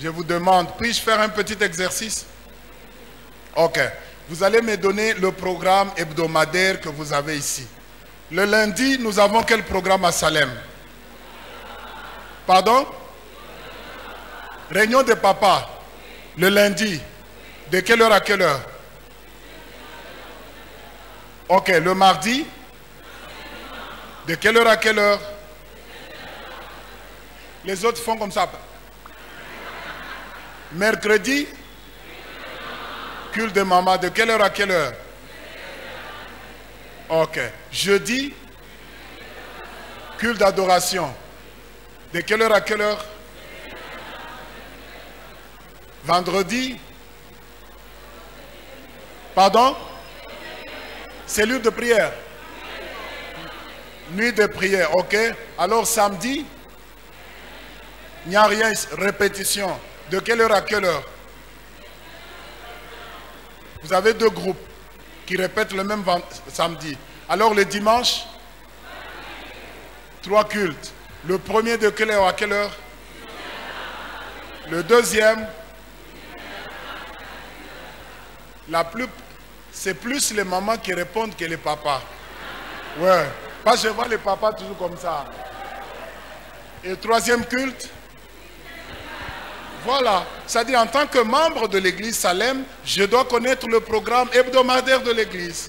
Je vous demande, puis-je faire un petit exercice? Ok. Vous allez me donner le programme hebdomadaire que vous avez ici. Le lundi, nous avons quel programme à Salem? Pardon? Réunion de papa. Le lundi. De quelle heure à quelle heure? Ok. Le mardi? De quelle heure à quelle heure? Les autres font comme ça. Mercredi? Culte de maman. De quelle heure à quelle heure? Ok. Jeudi? Culte d'adoration. De quelle heure à quelle heure? Vendredi? Pardon? Cellule de prière. Nuit de prière, ok. Alors samedi? Il n'y a rien, répétition. De quelle heure à quelle heure? Vous avez deux groupes qui répètent le même samedi. Alors le dimanche? 3 cultes. Le premier de quelle heure à quelle heure? Le deuxième? C'est plus les mamans qui répondent que les papas. Ouais. Parce que je vois les papas toujours comme ça. Et le troisième culte? Voilà. C'est-à-dire, en tant que membre de l'église Salem, je dois connaître le programme hebdomadaire de l'église.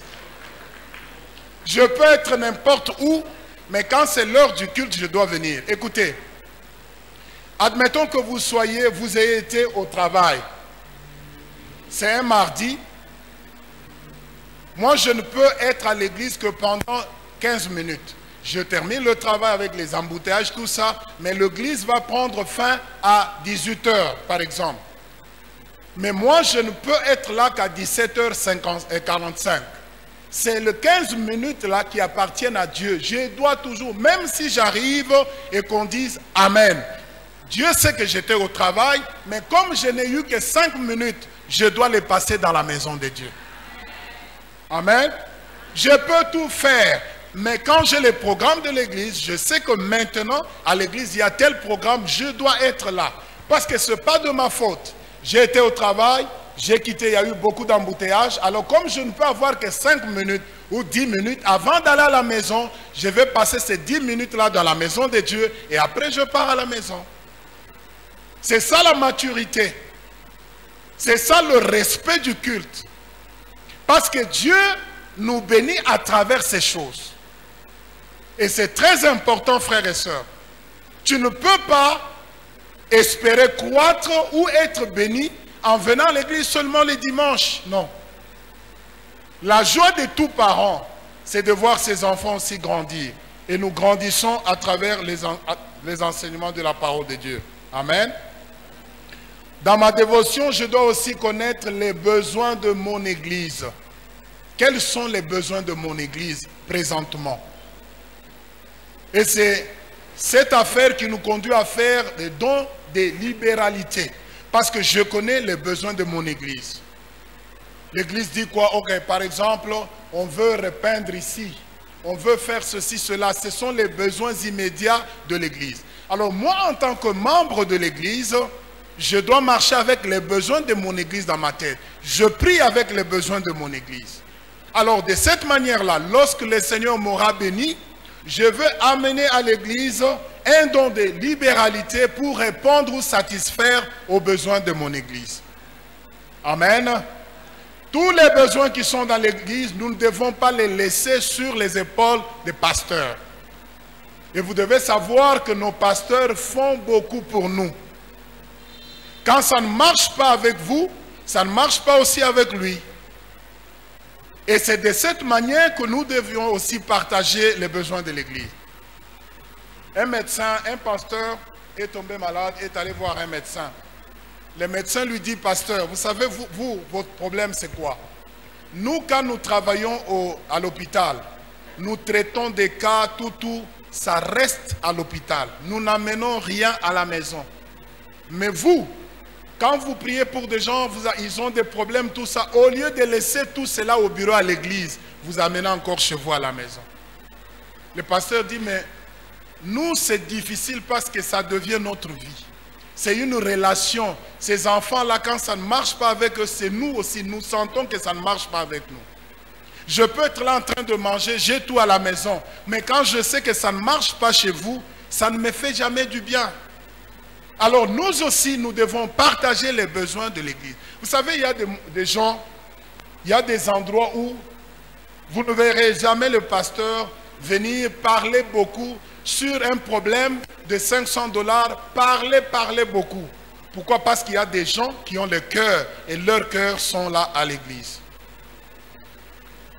Je peux être n'importe où, mais quand c'est l'heure du culte, je dois venir. Écoutez, admettons que vous ayez été au travail. C'est un mardi. Moi, je ne peux être à l'église que pendant 15 minutes. Je termine le travail avec les embouteillages, tout ça, mais l'église va prendre fin à 18 h, par exemple. Mais moi, je ne peux être là qu'à 17 h 45. C'est les 15 minutes là qui appartiennent à Dieu. Je dois toujours, même si j'arrive et qu'on dise Amen. Dieu sait que j'étais au travail, mais comme je n'ai eu que 5 minutes, je dois les passer dans la maison de Dieu. Amen. Je peux tout faire. Mais quand j'ai les programmes de l'église, je sais que maintenant, à l'église, il y a tel programme, je dois être là. Parce que ce n'est pas de ma faute. J'ai été au travail, j'ai quitté, il y a eu beaucoup d'embouteillages. Alors comme je ne peux avoir que 5 minutes ou 10 minutes, avant d'aller à la maison, je vais passer ces 10 minutes-là dans la maison de Dieu et après je pars à la maison. C'est ça la maturité. C'est ça le respect du culte. Parce que Dieu nous bénit à travers ces choses. Et c'est très important, frères et sœurs. Tu ne peux pas espérer croître ou être béni en venant à l'église seulement les dimanches. Non. La joie de tout parent, c'est de voir ses enfants aussi grandir. Et nous grandissons à travers les enseignements de la parole de Dieu. Amen. Dans ma dévotion, je dois aussi connaître les besoins de mon église. Quels sont les besoins de mon église présentement? Et c'est cette affaire qui nous conduit à faire des dons de libéralité. Parce que je connais les besoins de mon église. L'église dit quoi? Ok, par exemple, on veut repeindre ici. On veut faire ceci, cela. Ce sont les besoins immédiats de l'église. Alors moi, en tant que membre de l'église, je dois marcher avec les besoins de mon église dans ma tête. Je prie avec les besoins de mon église. Alors de cette manière-là, lorsque le Seigneur m'aura béni, Je veux amener à l'église un don de libéralité pour répondre ou satisfaire aux besoins de mon église. Amen. Tous les besoins qui sont dans l'église, nous ne devons pas les laisser sur les épaules des pasteurs. Et vous devez savoir que nos pasteurs font beaucoup pour nous. Quand ça ne marche pas avec vous, ça ne marche pas aussi avec lui. Et c'est de cette manière que nous devions aussi partager les besoins de l'église. Un médecin, un pasteur est tombé malade, est allé voir un médecin. Le médecin lui dit, pasteur, vous savez, votre problème c'est quoi? Nous, quand nous travaillons à l'hôpital, nous traitons des cas, tout, ça reste à l'hôpital. Nous n'amenons rien à la maison. Mais vous, quand vous priez pour des gens, ils ont des problèmes, tout ça, au lieu de laisser tout cela au bureau à l'église, vous amenez encore chez vous à la maison. Le pasteur dit, mais nous, c'est difficile parce que ça devient notre vie. C'est une relation. Ces enfants-là, quand ça ne marche pas avec eux, c'est nous aussi. Nous sentons que ça ne marche pas avec nous. Je peux être là en train de manger, j'ai tout à la maison. Mais quand je sais que ça ne marche pas chez vous, ça ne me fait jamais du bien. Alors nous aussi, nous devons partager les besoins de l'église. Vous savez, il y a des gens, il y a des endroits où vous ne verrez jamais le pasteur venir parler beaucoup sur un problème de $500, parler beaucoup. Pourquoi? Parce qu'il y a des gens qui ont le cœur et leurs cœurs sont là à l'église.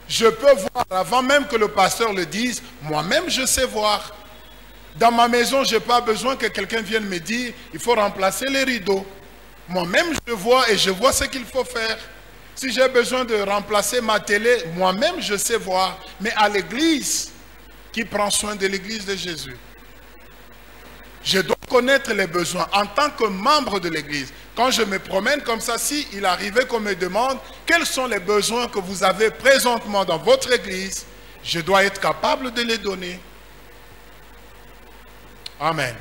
Je peux voir, avant même que le pasteur le dise, moi-même je sais voir. Dans ma maison, je n'ai pas besoin que quelqu'un vienne me dire, il faut remplacer les rideaux. Moi-même je vois et je vois ce qu'il faut faire. Si j'ai besoin de remplacer ma télé, moi-même je sais voir. Mais à l'église, qui prend soin de l'église de Jésus, je dois connaître les besoins en tant que membre de l'église. Quand je me promène comme ça, si il arrivait qu'on me demande quels sont les besoins que vous avez présentement dans votre église, je dois être capable de les donner. Amen.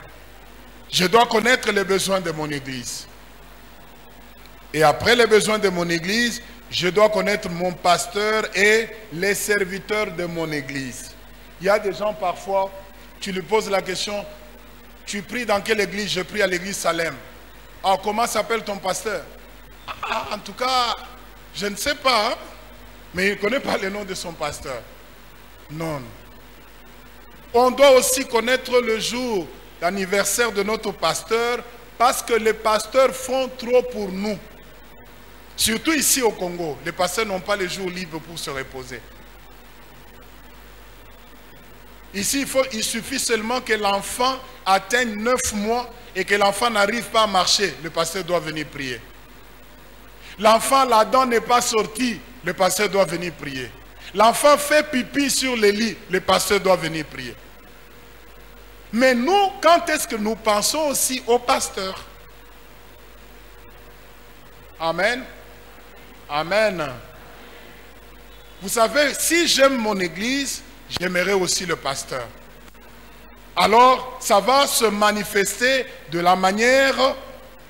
Je dois connaître les besoins de mon église. Et après les besoins de mon église, je dois connaître mon pasteur et les serviteurs de mon église. Il y a des gens parfois, tu lui poses la question, tu pries dans quelle église? Je prie à l'église Salem. Ah, comment s'appelle ton pasteur? Ah, en tout cas, je ne sais pas, hein? Mais il ne connaît pas le nom de son pasteur. Non. On doit aussi connaître le jour d'anniversaire de notre pasteur parce que les pasteurs font trop pour nous. Surtout ici au Congo, les pasteurs n'ont pas les jours libres pour se reposer. Ici, il suffit seulement que l'enfant atteigne 9 mois et que l'enfant n'arrive pas à marcher. Le pasteur doit venir prier. L'enfant, la dent n'est pas sortie. Le pasteur doit venir prier. L'enfant fait pipi sur le lit. Le pasteur doit venir prier. Mais nous, quand est-ce que nous pensons aussi au pasteur? Amen. Amen. Vous savez, si j'aime mon église, j'aimerais aussi le pasteur. Alors, ça va se manifester de la manière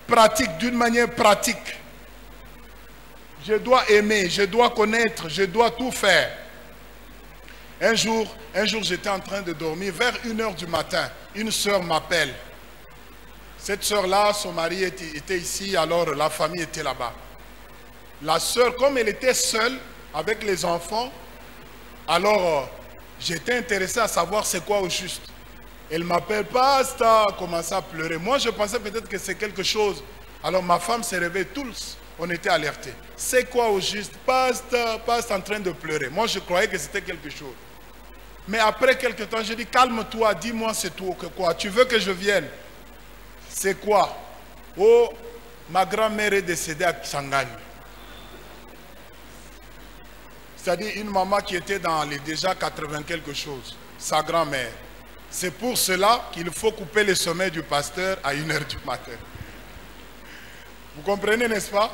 pratique, d'une manière pratique. Je dois aimer, je dois connaître, je dois tout faire. Un jour, j'étais en train de dormir, vers 1h du matin, une sœur m'appelle. Cette sœur-là, son mari était ici, alors la famille était là-bas. La sœur, comme elle était seule avec les enfants, alors j'étais intéressé à savoir c'est quoi au juste. Elle m'appelle, pasteur, commence à pleurer. Moi, je pensais peut-être que c'est quelque chose. Alors ma femme s'est réveillée, tous, on était alertés. C'est quoi au juste? Pasteur en train de pleurer. Moi, je croyais que c'était quelque chose. Mais après quelques temps, j'ai dit, calme-toi, dis-moi c'est tout, que quoi? Tu veux que je vienne? C'est quoi? Oh, ma grand-mère est décédée à Kisangani. C'est-à-dire une maman qui était dans les déjà 80 quelque chose, sa grand-mère. C'est pour cela qu'il faut couper le sommeil du pasteur à 1h du matin. Vous comprenez, n'est-ce pas?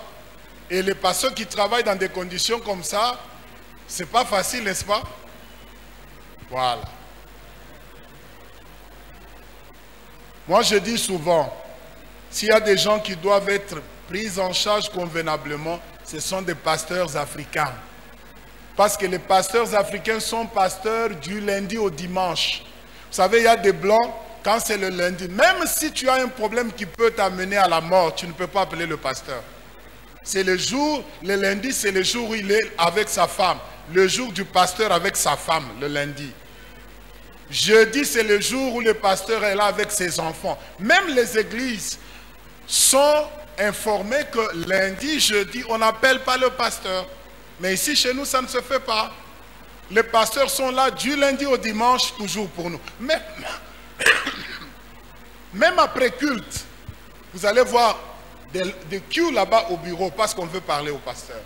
Et les pasteurs qui travaillent dans des conditions comme ça, c'est pas facile, n'est-ce pas? Voilà. Moi, je dis souvent, s'il y a des gens qui doivent être pris en charge convenablement, ce sont des pasteurs africains. Parce que les pasteurs africains sont pasteurs du lundi au dimanche. Vous savez, il y a des blancs, quand c'est le lundi, même si tu as un problème qui peut t'amener à la mort, tu ne peux pas appeler le pasteur. C'est le jour, le lundi, c'est le jour où il est avec sa femme. Le jour du pasteur avec sa femme, le lundi. Jeudi, c'est le jour où le pasteur est là avec ses enfants. Même les églises sont informées que lundi, jeudi, on n'appelle pas le pasteur. Mais ici, chez nous, ça ne se fait pas. Les pasteurs sont là du lundi au dimanche, toujours pour nous. Même après culte, vous allez voir des queues là-bas au bureau parce qu'on veut parler au pasteur.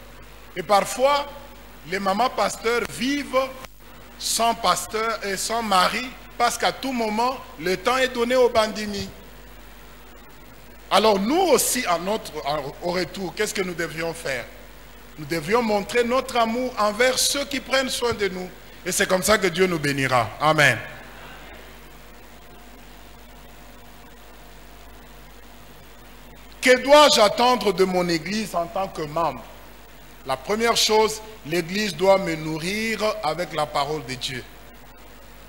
Et parfois, les mamans pasteurs vivent sans pasteur et sans mari parce qu'à tout moment, le temps est donné aux bandini. Alors nous aussi, au retour, qu'est-ce que nous devrions faire? Nous devrions montrer notre amour envers ceux qui prennent soin de nous. Et c'est comme ça que Dieu nous bénira. Amen. Que dois-je attendre de mon église en tant que membre? La première chose, l'église doit me nourrir avec la parole de Dieu.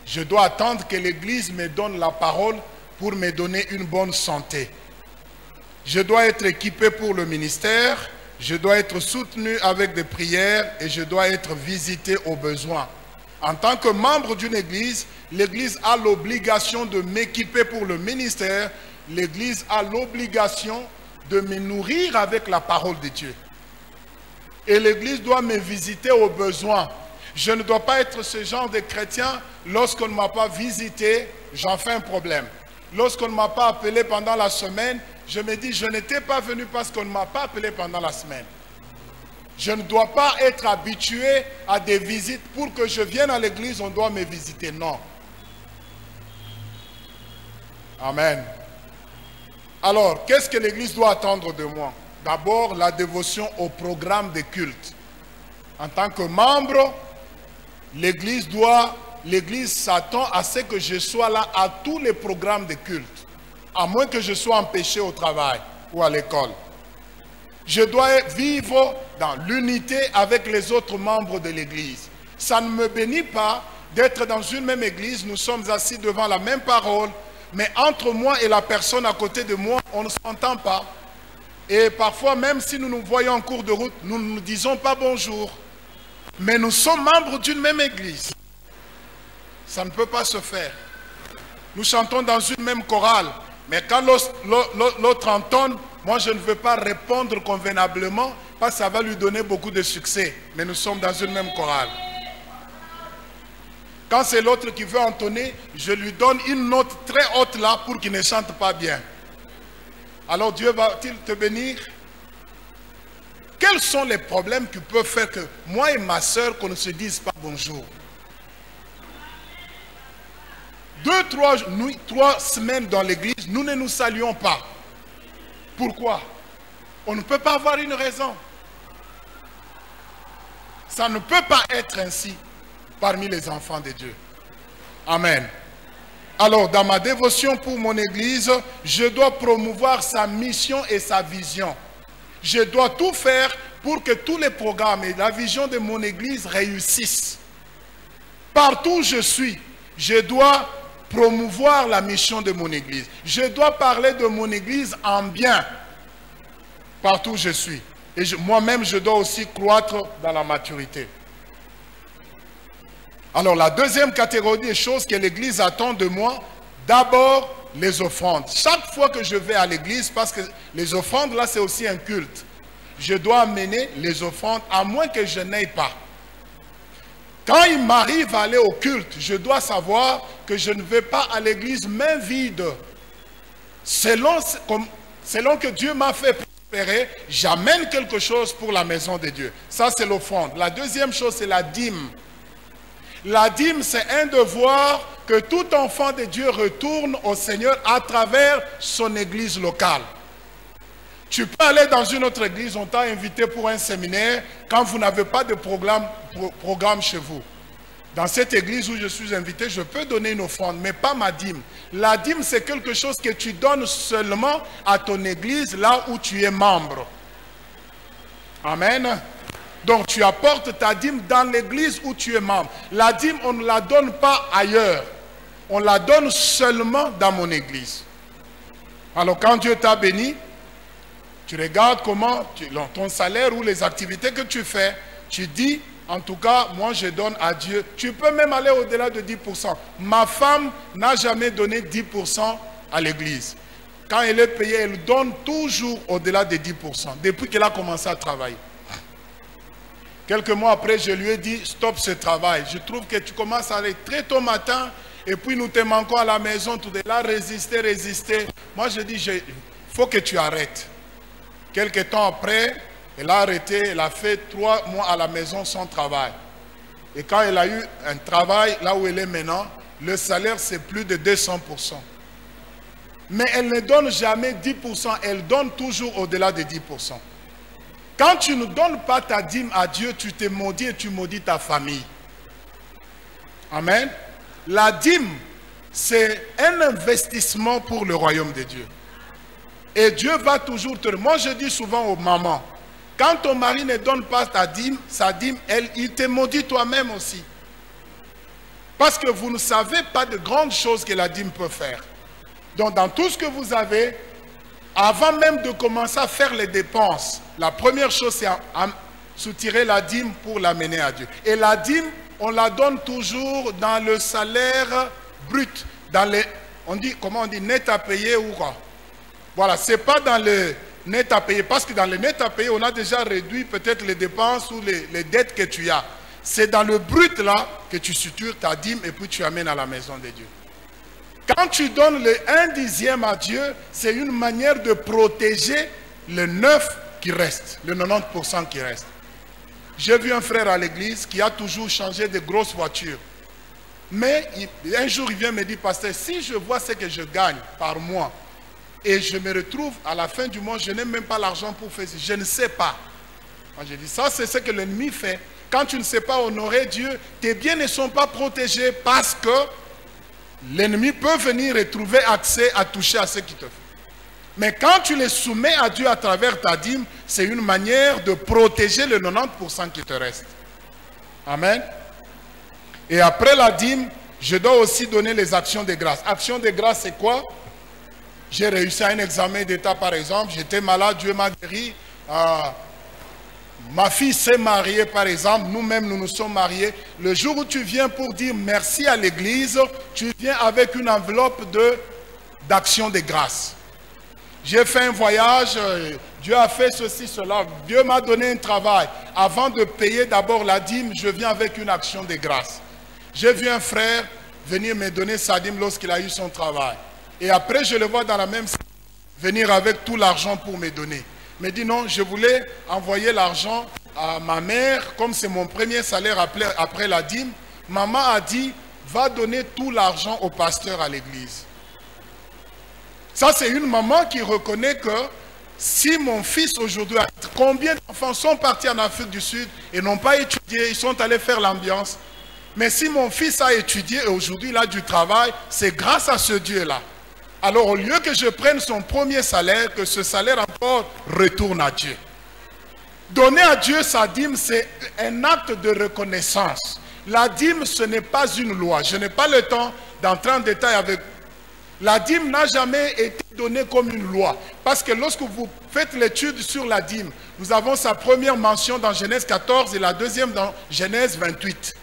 Je dois attendre que l'église me donne la parole pour me donner une bonne santé. Je dois être équipé pour le ministère, je dois être soutenu avec des prières et je dois être visité au besoin. En tant que membre d'une église, l'église a l'obligation de m'équiper pour le ministère. L'église a l'obligation de me nourrir avec la parole de Dieu. Et l'église doit me visiter au besoin. Je ne dois pas être ce genre de chrétien, lorsqu'on ne m'a pas visité, j'en fais un problème. Lorsqu'on ne m'a pas appelé pendant la semaine, je me dis, je n'étais pas venu parce qu'on ne m'a pas appelé pendant la semaine. Je ne dois pas être habitué à des visites. Pour que je vienne à l'église, on doit me visiter. Non. Amen. Alors, qu'est-ce que l'église doit attendre de moi? D'abord, la dévotion au programme de culte. En tant que membre, l'église s'attend à ce que je sois là à tous les programmes de culte, à moins que je sois empêché au travail ou à l'école. Je dois vivre dans l'unité avec les autres membres de l'église. Ça ne me bénit pas d'être dans une même église, nous sommes assis devant la même parole, mais entre moi et la personne à côté de moi, on ne s'entend pas. Et parfois, même si nous nous voyons en cours de route, nous ne nous disons pas bonjour. Mais nous sommes membres d'une même église. Ça ne peut pas se faire. Nous chantons dans une même chorale. Mais quand l'autre entonne, moi je ne veux pas répondre convenablement parce que ça va lui donner beaucoup de succès. Mais nous sommes dans une même chorale. Quand c'est l'autre qui veut entonner, je lui donne une note très haute là pour qu'il ne chante pas bien. Alors Dieu va-t-il te bénir? Quels sont les problèmes qui peuvent faire que moi et ma soeur, qu'on ne se dise pas bonjour? 2-3 semaines dans l'église, nous ne nous saluons pas. Pourquoi? On ne peut pas avoir une raison. Ça ne peut pas être ainsi parmi les enfants de Dieu. Amen. Alors, dans ma dévotion pour mon église, je dois promouvoir sa mission et sa vision. Je dois tout faire pour que tous les programmes et la vision de mon église réussissent. Partout où je suis, je dois promouvoir la mission de mon église. Je dois parler de mon église en bien. Partout où je suis. Et moi-même, je dois aussi croître dans la maturité. Alors, la deuxième catégorie des choses que l'église attend de moi, d'abord, les offrandes. Chaque fois que je vais à l'église, parce que les offrandes, là, c'est aussi un culte. Je dois amener les offrandes, à moins que je n'aie pas. Quand il m'arrive à aller au culte, je dois savoir que je ne vais pas à l'église main vide. Selon que Dieu m'a fait prospérer, j'amène quelque chose pour la maison de Dieu. Ça, c'est l'offrande. La deuxième chose, c'est la dîme. La dîme, c'est un devoir que tout enfant de Dieu retourne au Seigneur à travers son église locale. Tu peux aller dans une autre église, on t'a invité pour un séminaire, quand vous n'avez pas de programme chez vous. Dans cette église où je suis invité, je peux donner une offrande, mais pas ma dîme. La dîme, c'est quelque chose que tu donnes seulement à ton église, là où tu es membre. Amen. Donc tu apportes ta dîme dans l'église où tu es membre. La dîme, on ne la donne pas ailleurs. On la donne seulement dans mon église. Alors quand Dieu t'a béni, tu regardes comment ton salaire ou les activités que tu fais, tu dis, en tout cas, moi je donne à Dieu. Tu peux même aller au-delà de 10%. Ma femme n'a jamais donné 10% à l'église. Quand elle est payée, elle donne toujours au-delà de 10%, depuis qu'elle a commencé à travailler. Quelques mois après, je lui ai dit, stop ce travail. Je trouve que tu commences à aller très tôt matin, et puis nous te manquons à la maison, tout est là, résister. Moi je dis, il faut que tu arrêtes. Quelques temps après, elle a arrêté, elle a fait 3 mois à la maison sans travail. Et quand elle a eu un travail, là où elle est maintenant, le salaire c'est plus de 200%. Mais elle ne donne jamais 10%, elle donne toujours au-delà de 10%. Quand tu ne donnes pas ta dîme à Dieu, tu te maudis et tu maudis ta famille. Amen. La dîme, c'est un investissement pour le royaume de Dieu. Et Dieu va toujours te... Moi, je dis souvent aux mamans, quand ton mari ne donne pas sa dîme, il te maudit toi-même aussi. Parce que vous ne savez pas de grandes choses que la dîme peut faire. Donc, dans tout ce que vous avez, avant même de commencer à faire les dépenses, la première chose, c'est soutirer la dîme pour l'amener à Dieu. Et la dîme, on la donne toujours dans le salaire brut. On dit, comment on dit, net à payer ou quoi? Voilà, ce n'est pas dans le net à payer. Parce que dans le net à payer, on a déjà réduit peut-être les dépenses ou les dettes que tu as. C'est dans le brut là que tu sutures ta dîme et puis tu amènes à la maison de Dieu. Quand tu donnes le 1/10 à Dieu, c'est une manière de protéger le 9 qui reste, le 90% qui reste. J'ai vu un frère à l'église qui a toujours changé de grosses voitures. Mais un jour, il vient me dire, pasteur, si je vois ce que je gagne par mois, et je me retrouve à la fin du mois, je n'ai même pas l'argent pour faire ça. Je ne sais pas. Moi, je dis, ça, c'est ce que l'ennemi fait. Quand tu ne sais pas honorer Dieu, tes biens ne sont pas protégés parce que l'ennemi peut venir et trouver accès à toucher à ce qui te fait. Mais quand tu les soumets à Dieu à travers ta dîme, c'est une manière de protéger le 90% qui te reste. Amen. Et après la dîme, je dois aussi donner les actions de grâce. Actions de grâce, c'est quoi? J'ai réussi à un examen d'État, par exemple. J'étais malade, Dieu m'a guéri. Ma fille s'est mariée, par exemple. Nous-mêmes, nous nous sommes mariés. Le jour où tu viens pour dire merci à l'église, tu viens avec une enveloppe d'actions de grâce. J'ai fait un voyage, Dieu a fait ceci, cela. Dieu m'a donné un travail. Avant de payer d'abord la dîme, je viens avec une action de grâce. J'ai vu un frère venir me donner sa dîme lorsqu'il a eu son travail. Et après, je le vois dans la même salle, venir avec tout l'argent pour me donner. Il me dit non, je voulais envoyer l'argent à ma mère, comme c'est mon premier salaire après la dîme. Maman a dit, va donner tout l'argent au pasteur à l'église. Ça, c'est une maman qui reconnaît que si mon fils aujourd'hui, combien d'enfants sont partis en Afrique du Sud et n'ont pas étudié, ils sont allés faire l'ambiance. Mais si mon fils a étudié et aujourd'hui il a du travail, c'est grâce à ce Dieu-là. Alors au lieu que je prenne son premier salaire, que ce salaire encore retourne à Dieu. Donner à Dieu sa dîme, c'est un acte de reconnaissance. La dîme, ce n'est pas une loi. Je n'ai pas le temps d'entrer en détail avec vous. La dîme n'a jamais été donnée comme une loi. Parce que lorsque vous faites l'étude sur la dîme, nous avons sa première mention dans Genèse 14 et la deuxième dans Genèse 28.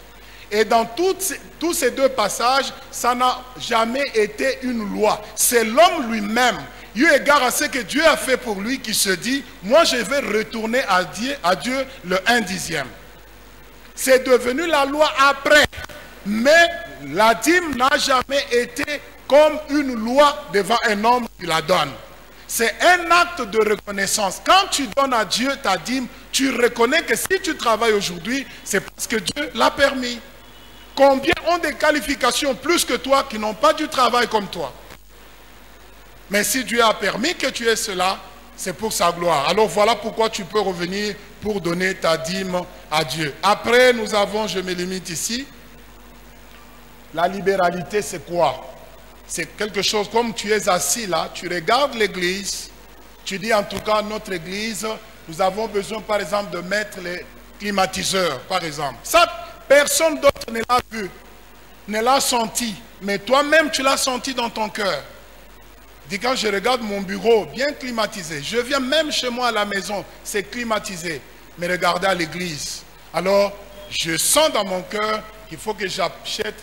Et dans tous ces deux passages, ça n'a jamais été une loi. C'est l'homme lui-même, eu égard à ce que Dieu a fait pour lui, qui se dit, moi je vais retourner à Dieu le 1/10. C'est devenu la loi après. Mais la dîme n'a jamais été comme une loi devant un homme qui la donne. C'est un acte de reconnaissance. Quand tu donnes à Dieu ta dîme, tu reconnais que si tu travailles aujourd'hui, c'est parce que Dieu l'a permis. Combien ont des qualifications plus que toi qui n'ont pas du travail comme toi? Mais si Dieu a permis que tu aies cela, c'est pour sa gloire. Alors voilà pourquoi tu peux revenir pour donner ta dîme à Dieu. Après, nous avons, je me limite ici, la libéralité, c'est quoi? C'est quelque chose, comme tu es assis là, tu regardes l'église, tu dis en tout cas notre église, nous avons besoin par exemple de mettre climatiseur, par exemple. Ça, personne d'autre ne l'a vu, ne l'a senti. Mais toi-même, tu l'as senti dans ton cœur. Dis, quand je regarde mon bureau bien climatisé, je viens même chez moi à la maison, c'est climatisé. Mais regardez à l'église. Alors, je sens dans mon cœur qu'il faut que j'achète,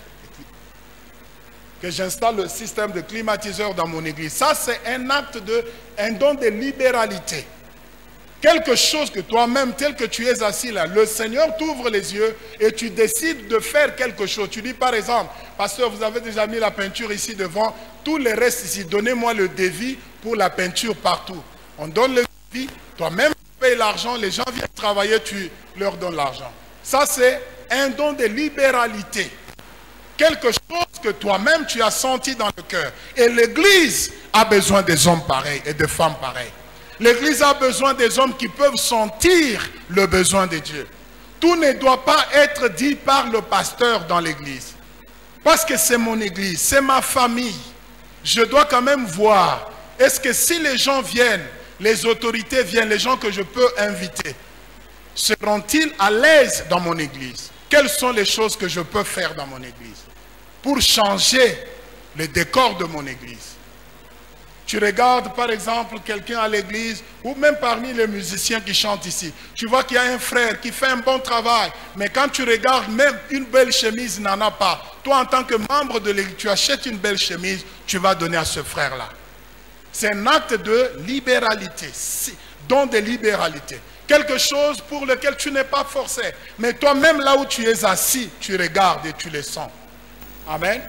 que j'installe le système de climatiseur dans mon église. Ça, c'est un acte un don de libéralité. Quelque chose que toi-même, tel que tu es assis là, le Seigneur t'ouvre les yeux et tu décides de faire quelque chose. Tu dis par exemple, pasteur, vous avez déjà mis la peinture ici devant, tout le reste ici, donnez-moi le devis pour la peinture partout. On donne le devis, toi-même tu payes l'argent, les gens viennent travailler, tu leur donnes l'argent. Ça, c'est un don de libéralité. Quelque chose que toi-même tu as senti dans le cœur. Et l'Église a besoin des hommes pareils et de femmes pareilles. L'Église a besoin des hommes qui peuvent sentir le besoin de Dieu. Tout ne doit pas être dit par le pasteur dans l'Église. Parce que c'est mon Église, c'est ma famille. Je dois quand même voir, est-ce que si les gens viennent, les autorités viennent, les gens que je peux inviter, seront-ils à l'aise dans mon Église? Quelles sont les choses que je peux faire dans mon Église pour changer le décor de mon Église? Tu regardes par exemple quelqu'un à l'église ou même parmi les musiciens qui chantent ici. Tu vois qu'il y a un frère qui fait un bon travail. Mais quand tu regardes, même une belle chemise, il n'en a pas. Toi en tant que membre de l'église, tu achètes une belle chemise, tu vas donner à ce frère-là. C'est un acte de libéralité, don de libéralité. Quelque chose pour lequel tu n'es pas forcé. Mais toi-même là où tu es assis, tu regardes et tu le sens. Amen.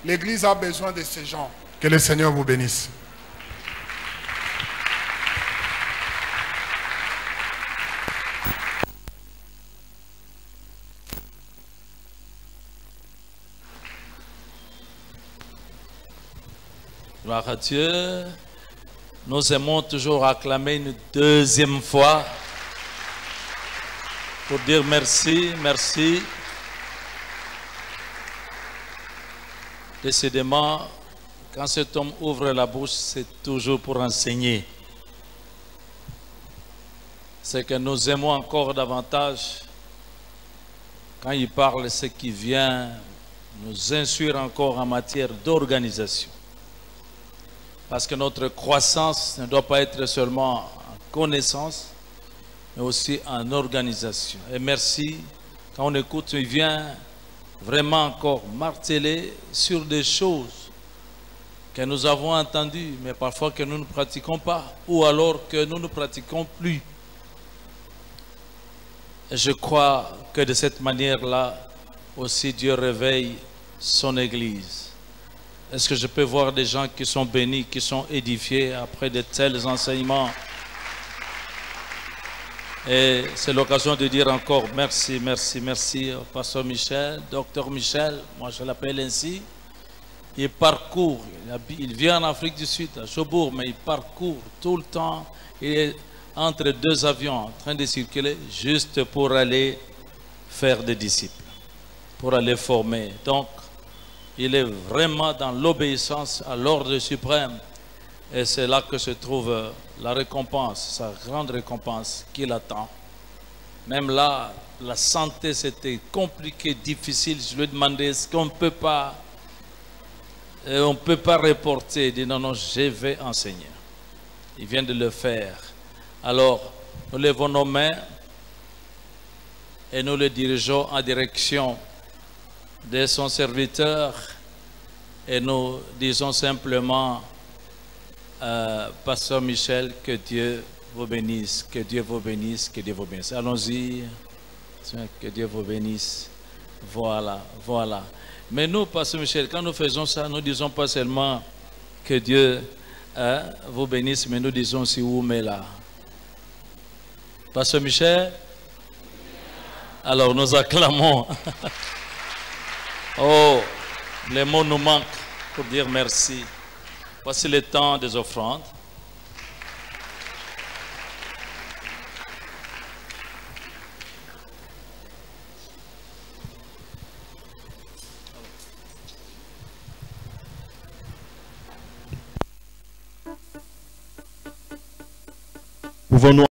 L'église a besoin de ces gens. Que le Seigneur vous bénisse. Gloire à Dieu. Nous aimons toujours acclamer une deuxième fois pour dire merci, merci. Décidément, quand cet homme ouvre la bouche, c'est toujours pour enseigner. C'est que nous aimons encore davantage quand il parle ce qui vient nous instruire encore en matière d'organisation. Parce que notre croissance ne doit pas être seulement en connaissance, mais aussi en organisation. Et merci, quand on écoute, il vient vraiment encore marteler sur des choses que nous avons entendues, mais parfois que nous ne pratiquons pas, ou alors que nous ne pratiquons plus. Et je crois que de cette manière-là, aussi Dieu réveille son Église. Est-ce que je peux voir des gens qui sont bénis, qui sont édifiés après de tels enseignements? Et c'est l'occasion de dire encore merci, merci, merci au pasteur Michel, docteur Michel, moi je l'appelle ainsi. Il parcourt, il vient en Afrique du Sud, à Jobourg, mais il parcourt tout le temps. Il est entre deux avions en train de circuler juste pour aller faire des disciples, pour aller former. Donc, il est vraiment dans l'obéissance à l'ordre suprême. Et c'est là que se trouve la récompense, sa grande récompense qu'il attend. Même là, la santé, c'était compliqué, difficile. Je lui ai demandé, est-ce qu'on ne peut pas reporter? Il dit, non, non, je vais enseigner. Il vient de le faire. Alors, nous levons nos mains et nous le dirigeons en direction de son serviteur et nous disons simplement, pasteur Michel, que Dieu vous bénisse, que Dieu vous bénisse, que Dieu vous bénisse. Allons-y, que Dieu vous bénisse. Voilà, voilà. Mais nous, pasteur Michel, quand nous faisons ça, nous ne disons pas seulement que Dieu vous bénisse, mais nous disons aussi où mais là. Pasteur Michel, alors nous acclamons. Oh, les mots nous manquent pour dire merci. Voici le temps des offrandes. Pouvons-nous